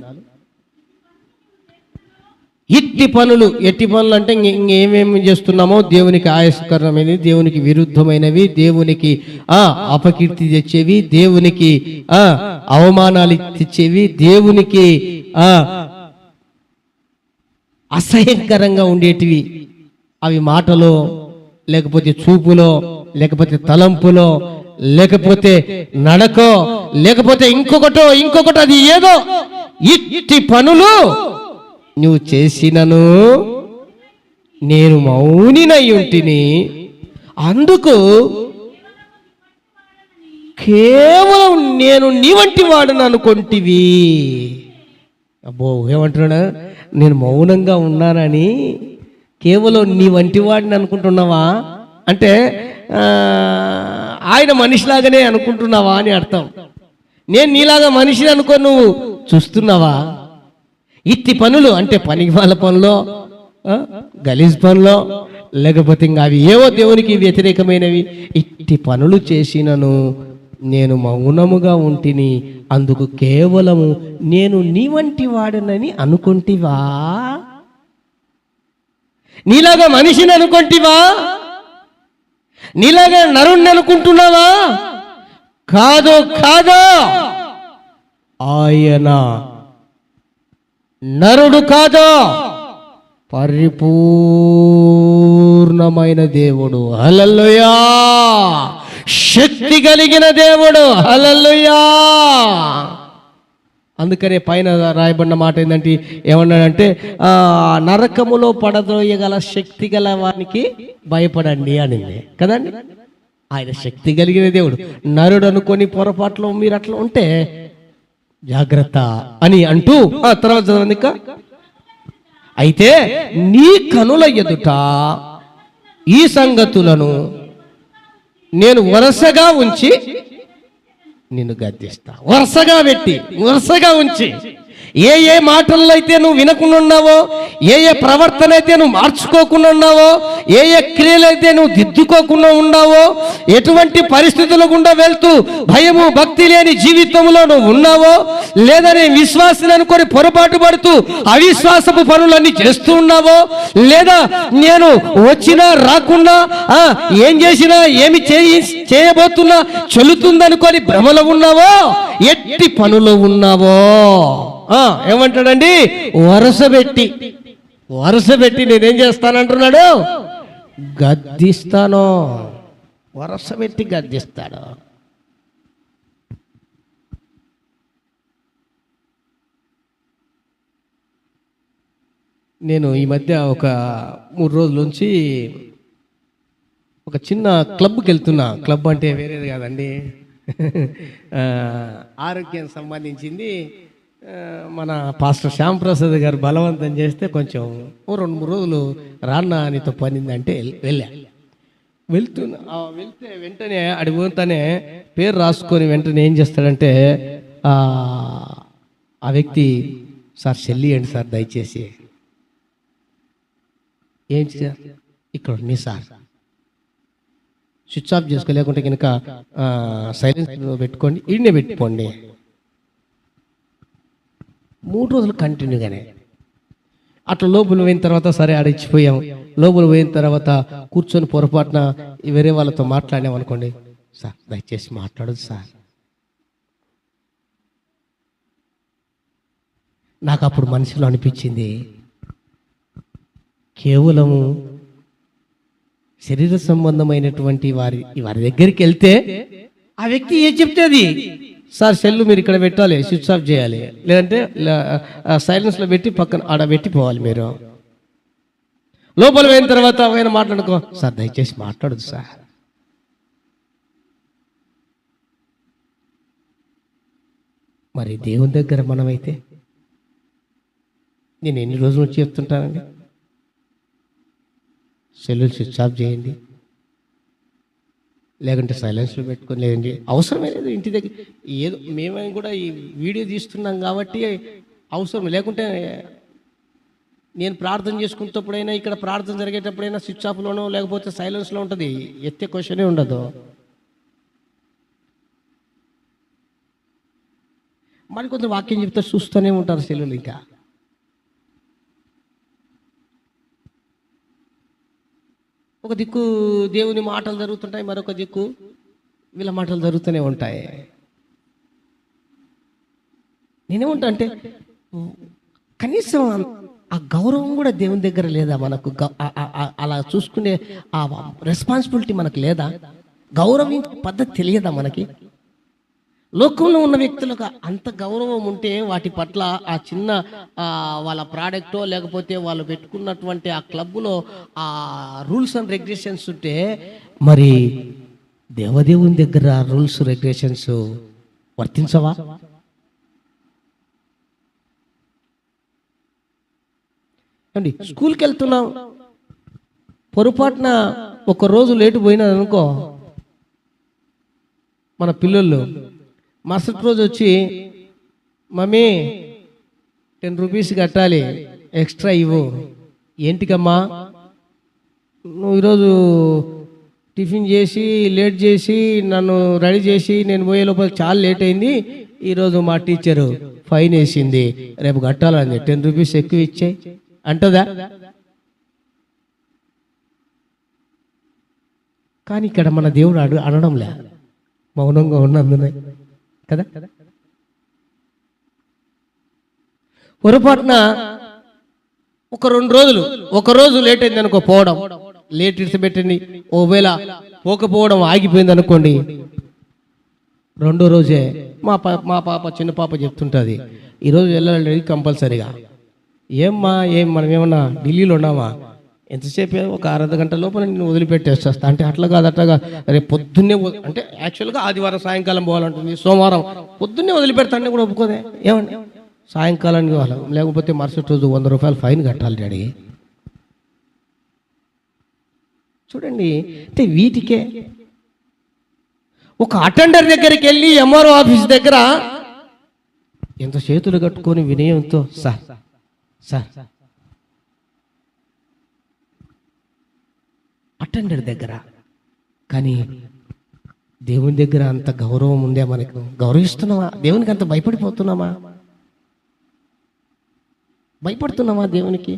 ఎట్టి పనులు అంటే ఇంకేమేమి చేస్తున్నామో దేవునికి ఆయాసకరమైనవి, దేవునికి విరుద్ధమైనవి, దేవునికి అపకీర్తి తెచ్చేవి, దేవునికి అవమానాలు తెచ్చేవి, దేవునికి అసహ్యకరంగా ఉండేటివి, అవి మాటలో లేకపోతే చూపులో లేకపోతే తలంపులో లేకపోతే నడకో లేకపోతే ఇంకొకటో అది ఏదో, ఇట్టి పనులు నువ్వు చేసినను నేను మౌనినై ఉంటిని, అందుకు కేవలం నేను నీ వంటి వాడని అనుకుంటివి. అబ్బో, ఏమంటున్నాడు? నేను మౌనంగా ఉన్నానని కేవలం నీ వంటి వాడిని అనుకుంటున్నావా అంటే ఆయన మనిషిలాగానే అనుకుంటున్నావా అని అర్థం. నేను నీలాగా మనిషిని అనుకో నువ్వు చూస్తున్నావా? ఇట్టి పనులు అంటే పనికి వాళ్ళ పనులో, గలీజ్ పనులో, లేకపోతే ఇంకా అవి ఏవో దేవునికి వ్యతిరేకమైనవి, ఇట్టి పనులు చేసినను నేను మౌనముగా ఉంటిని, అందుకు కేవలము నేను నీ వంటి వాడనని అనుకుంటివా? నీలాగా మనిషిని అనుకుంటివా? నీలాగా నరుణ్ణి అనుకుంటున్నావా? కాదు, ఆయన నరుడు కాదు, పరిపూర్ణమైన దేవుడు. హల్లెలూయా! శక్తి కలిగిన దేవుడు. హల్లెలూయా! అందుకనే పైన రాయబడిన మాట ఏంటంటే, ఏమన్నాడంటే నరకములో పడద్రోయగల శక్తి గల వానికి భయపడండి అనింది కదండి. ఆయన శక్తి కలిగిన దేవుడు. నరుడు అనుకొని పొరపాట్లో మీరు అట్లా ఉంటే జాగ్రత్త అని అంటూ తర్వాత చదవండి. అయితే నీ కనుల ఎదుట ఈ సంగతులను నేను వరుసగా ఉంచి నిన్ను గద్దిస్తా. వరుసగా పెట్టి, వరుసగా ఉంచి ఏ ఏ మాటల్లో అయితే నువ్వు వినకుండా ఉన్నావో, ఏ ఏ ప్రవర్తన అయితే నువ్వు మార్చుకోకుండా ఉన్నావో, ఏ ఏ క్రియలైతే నువ్వు దిద్దుకోకుండా ఉన్నావో, ఎటువంటి పరిస్థితుల గుండా వెళ్తూ భయము భక్తి లేని జీవితంలో నువ్వు ఉన్నావో, లేదా నేను విశ్వాసం అనుకొని పొరపాటు పడుతూ అవిశ్వాసపు పనులన్నీ చేస్తూ ఉన్నావో, లేదా నేను వచ్చినా రాకుండా ఏం చేసినా ఏమి చేయబోతున్నా చెల్లుతుందనుకొని భ్రమలో ఉన్నావో, ఎట్టి పనులు ఉన్నావో ఏమంటాడండి, వరుస పెట్టి నేనేం చేస్తానంటున్నాడు, గద్దిస్తాను. వరుస పెట్టి గద్దిస్తాడు. నేను ఈ మధ్య ఒక 3 రోజుల నుంచి ఒక చిన్న క్లబ్కి వెళ్తున్నా. క్లబ్ అంటే వేరేది కాదండి, ఆరోగ్యానికి సంబంధించింది. మన పాస్టర్ శ్యాంప్రసాద్ గారు బలవంతం చేస్తే కొంచెం 2-3 రోజులు రాన్నా నీతో పనిందంటే వెళ్తే వెంటనే అడిగిపోతానే పేరు రాసుకొని వెంటనే ఏం చేస్తాడంటే ఆ వ్యక్తి, సార్ చెల్లియండి సార్ దయచేసి, ఏంటి సార్ ఇక్కడ ఉంది సార్, స్విచ్ ఆఫ్ చేసుకో, లేకుంటే కనుక సైలెన్స్ పెట్టుకోండి, ఈడనే పెట్టుకోండి. 3 రోజులు కంటిన్యూగానే. అట్లా లోపల పోయిన తర్వాత సరే ఆడిచ్చిపోయాం. లోపల పోయిన తర్వాత కూర్చొని పొరపాటున వేరే వాళ్ళతో మాట్లాడాం అనుకోండి, సార్ దయచేసి మాట్లాడదు సార్. నాకు అప్పుడు మనసులో అనిపించింది, కేవలము శరీర సంబంధమైనటువంటి వారి దగ్గరికి వెళ్తే ఆ వ్యక్తి ఏం చెప్తే అది, సార్ సెల్లు మీరు ఇక్కడ పెట్టాలి, స్విచ్ ఆఫ్ చేయాలి, లేదంటే సైలెన్స్లో పెట్టి పక్కన ఆడ పెట్టిపోవాలి. మీరు లోపల పోయిన తర్వాత ఆయన మాట్లాడుకో, సార్ దయచేసి మాట్లాడదు సార్. మరి దేవుని దగ్గర మనమైతే, నేను ఎన్ని రోజుల నుంచి చెప్తుంటానండి, సెల్లు స్విచ్ ఆఫ్ చేయండి, లేకుంటే సైలెన్స్లో పెట్టుకొని, లేదండి అవసరమే లేదు. ఇంటి దగ్గర ఏదో మేము కూడా ఈ వీడియో తీస్తున్నాం కాబట్టి అవసరం, లేకుంటే నేను ప్రార్థన చేసుకునేటప్పుడైనా, ఇక్కడ ప్రార్థన జరిగేటప్పుడైనా స్విచ్ ఆఫ్లోనో లేకపోతే సైలెన్స్లో ఉంటుంది, ఎత్తే క్వశ్చనే ఉండదు. మరి కొంచెం వాక్యం చెప్తే చూస్తూనే ఉంటారు సెల్లులు. ఇంకా ఒక దిక్కు దేవుని మాటలు జరుగుతుంటాయి, మరొక దిక్కు వీళ్ళ మాటలు జరుగుతూనే ఉంటాయి. నేనేమంటా అంటే, కనీసం ఆ గౌరవం కూడా దేవుని దగ్గర లేదా మనకు? అలా చూసుకునే ఆ రెస్పాన్సిబిలిటీ మనకు లేదా? గౌరవించే పద్ధతి తెలియదా మనకి? లోకంలో ఉన్న వ్యక్తులకు అంత గౌరవం ఉంటే వాటి పట్ల ఆ చిన్న వాళ్ళ ప్రోడక్టో లేకపోతే వాళ్ళు పెట్టుకున్నటువంటి ఆ క్లబ్లో ఆ రూల్స్ అండ్ రెగ్యులేషన్స్ ఉంటే, మరి దేవదేవుని దగ్గర రూల్స్ రెగ్యులేషన్స్ వర్తించవా? అండి, స్కూల్కి వెళ్తున్నాం, పొరపాటున ఒక రోజు లేటు పోయినది అనుకో, మన పిల్లలు మరుసటి రోజు వచ్చి, మమ్మీ 10 రూపీస్ కట్టాలి, ఎక్స్ట్రా ఇవ్వు. ఏంటికమ్మా? నువ్వు ఈరోజు టిఫిన్ చేసి లేట్ చేసి నన్ను రెడీ చేసి నేను పోయే లోపల చాలా లేట్ అయింది, ఈరోజు మా టీచరు ఫైన్ వేసింది, రేపు కట్టాలండి, 10 రూపీస్ ఎక్కువ ఇచ్చాయి అంటదా? కానీ ఇక్కడ మన దేవుడు అనడంలే, మౌనంగా ఉన్నందునే కదా. పొరపాటున ఒక రోజు లేట్ అయింది అనుకో, పోవడం లేట్ ఇడిచిపెట్టండి, ఒకవేళ పోకపోవడం ఆగిపోయింది అనుకోండి, 2వ రోజే మా పాప చిన్న పాప చెప్తుంటుంది, ఈరోజు వెళ్ళాలి కంపల్సరీగా. మనం ఏమన్నా ఢిల్లీలో ఉన్నామా? ఎంతసేపు ఒక అర్ధ గంట లోపల నేను వదిలిపెట్టేస్తా అంటే, అట్లా కాదు, రేపు పొద్దున్నే, అంటే యాక్చువల్గా ఆదివారం సాయంకాలం పోవాలంటుంది, సోమవారం పొద్దున్నే వదిలిపెడతానే కూడా ఒప్పుకోదే. ఏమండి, సాయంకాలానికి వాళ్ళం, లేకపోతే మరుసటి రోజు 100 రూపాయలు ఫైన్ కట్టాలి డాడీ. చూడండి, అంటే వీటికే ఒక అటెండర్ దగ్గరికి వెళ్ళి ఎంఆర్ఓ ఆఫీస్ దగ్గర ఎంత చేతులు కట్టుకొని వినయంతో సార్ సార్ అటెండర్ దగ్గర, కానీ దేవుని దగ్గర అంత గౌరవం ఉందే? మనకు గౌరవిస్తున్నామా? దేవునికి అంత భయపడిపోతున్నామా? భయపడుతున్నామా దేవునికి?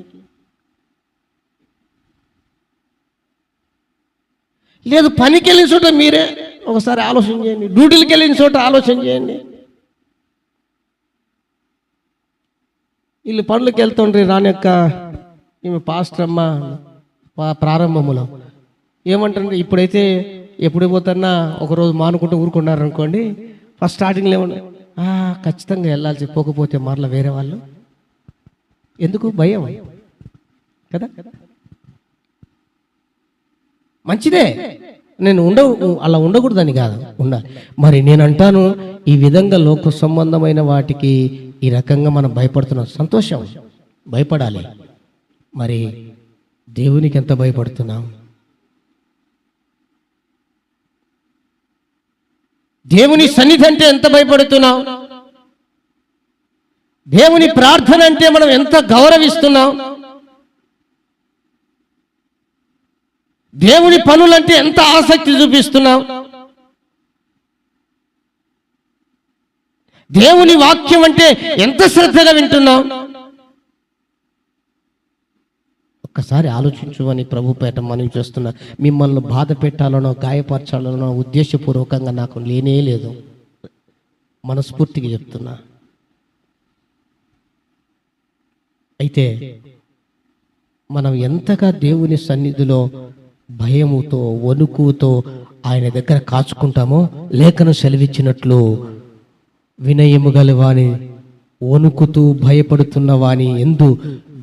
లేదు, పనికి వెళ్ళిన చోట మీరే ఒకసారి ఆలోచన చేయండి, డ్యూటీలకు వెళ్ళిన చోట ఆలోచన చేయండి. వీళ్ళు పనులకు వెళ్తుండ్రి, రానక్క ఈమె పాస్టర్ అమ్మ ప్రారంభములో ఏమంటారు, ఇప్పుడైతే ఎప్పుడు పోతున్నా ఒకరోజు మానుకుంటూ ఊరుకున్నారు అనుకోండి, ఫస్ట్ స్టార్టింగ్లో ఏమన్నా ఖచ్చితంగా వెళ్ళాల్సి, పోకపోతే మరలా వేరే వాళ్ళు ఎందుకు? భయం కదా. మంచిదే, నేను అలా ఉండకూడదని కాదు, ఉండాలి. మరి నేను అంటాను, ఈ విధంగా లోక సంబంధమైన వాటికి ఈ రకంగా మనం భయపడుతున్నాం, సంతోషం, భయపడాలి. మరి దేవునికి ఎంత భయపడుతున్నాం? దేవుని సన్నిధి అంటే ఎంత భయపడుతున్నాం? దేవుని ప్రార్థన అంటే మనం ఎంత గౌరవిస్తున్నాం? దేవుని పనులంటే ఎంత ఆసక్తి చూపిస్తున్నాం? దేవుని వాక్యం అంటే ఎంత శ్రద్ధగా వింటున్నాం? ఒక్కసారి ఆలోచించుమని ప్రభుపేట మనవి చేస్తున్నా. మిమ్మల్ని బాధ పెట్టాలనో గాయపరచాలనో ఉద్దేశపూర్వకంగా నాకు లేనే లేదు, మనస్ఫూర్తిగా చెప్తున్నా. అయితే మనం ఎంతగా దేవుని సన్నిధిలో భయముతో వణుకుతో ఆయన దగ్గర కాచుకుంటామో, లేఖను సెలవిచ్చినట్లు వినయము గలవాని వణుకుతూ భయపడుతున్న వాని ఎందు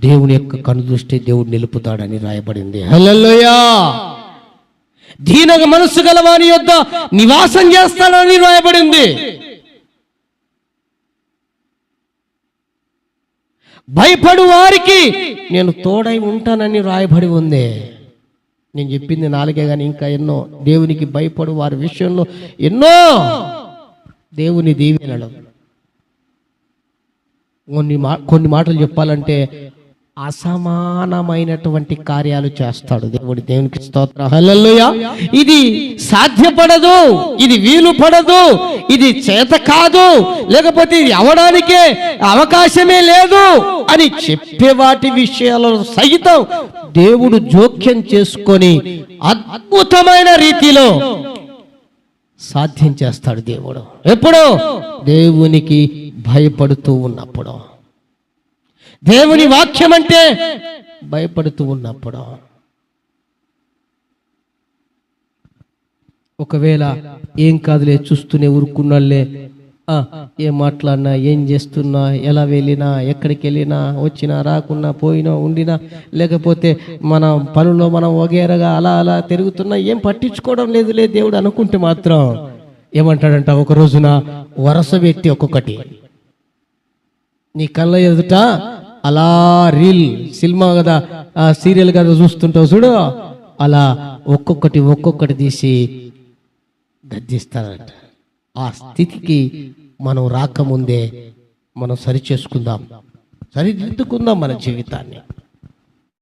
దేవుని యొక్క కనుదృష్టి దేవుడు నిలుపుతాడని రాయబడింది. హల్లెలూయా. దీనగ మనస్సు గలవాని యొద్ద నివాసం చేస్తాడని రాయబడింది. భయపడు వారికి నేను తోడై ఉంటానని రాయబడి ఉంది. నేను చెప్పింది నాలుగే, కానీ ఇంకా ఎన్నో. దేవునికి భయపడు వారి విషయంలో ఎన్నో దేవుని దీవెనలు. కొన్ని మాటలు చెప్పాలంటే అసమానమైనటువంటి కార్యాలు చేస్తాడు దేవుడు. దేవునికి స్తోత్రం, హల్లెలూయా. ఇది సాధ్యపడదు, ఇది వీలు పడదు, ఇది చేత కాదు, లేకపోతే ఇది అవడానికే అవకాశమే లేదు అని చెప్పే వాటి విషయాలలో సైతం దేవుడు జోక్యం చేసుకొని అద్భుతమైన రీతిలో సాధ్యం చేస్తాడు దేవుడు. ఎప్పుడో దేవునికి భయపడుతూ ఉన్నప్పుడు, దేవుని వాక్యం అంటే భయపడుతూ ఉన్నప్పుడు. ఒకవేళ ఏం కాదులే, చూస్తూనే ఊరుకున్నాళ్ళే, ఏం మాట్లాడినా, ఏం చేస్తున్నా, ఎలా వెళ్ళినా, ఎక్కడికి వెళ్ళినా, వచ్చినా, రాకున్నా, పోయినా, ఉండినా, లేకపోతే మన పనుల్లో మనం వగేరగా అలా అలా తిరుగుతున్నా, ఏం పట్టించుకోవడం లేదులే దేవుడు అనుకుంటే మాత్రం ఏమంటాడంట, ఒక రోజున వరస పెట్టి ఒక్కొక్కటి నీ కళ్ళ ఎదుట అలా సినిమా కదా, సీరియల్ కదా చూస్తుంటావు చూడు, అలా ఒక్కొక్కటి తీసి గద్దిస్తాడంట. ఆ స్థితికి మనం రాకముందే మనం సరిచేసుకుందాం, సరిదిద్దుకుందాం మన జీవితాన్ని.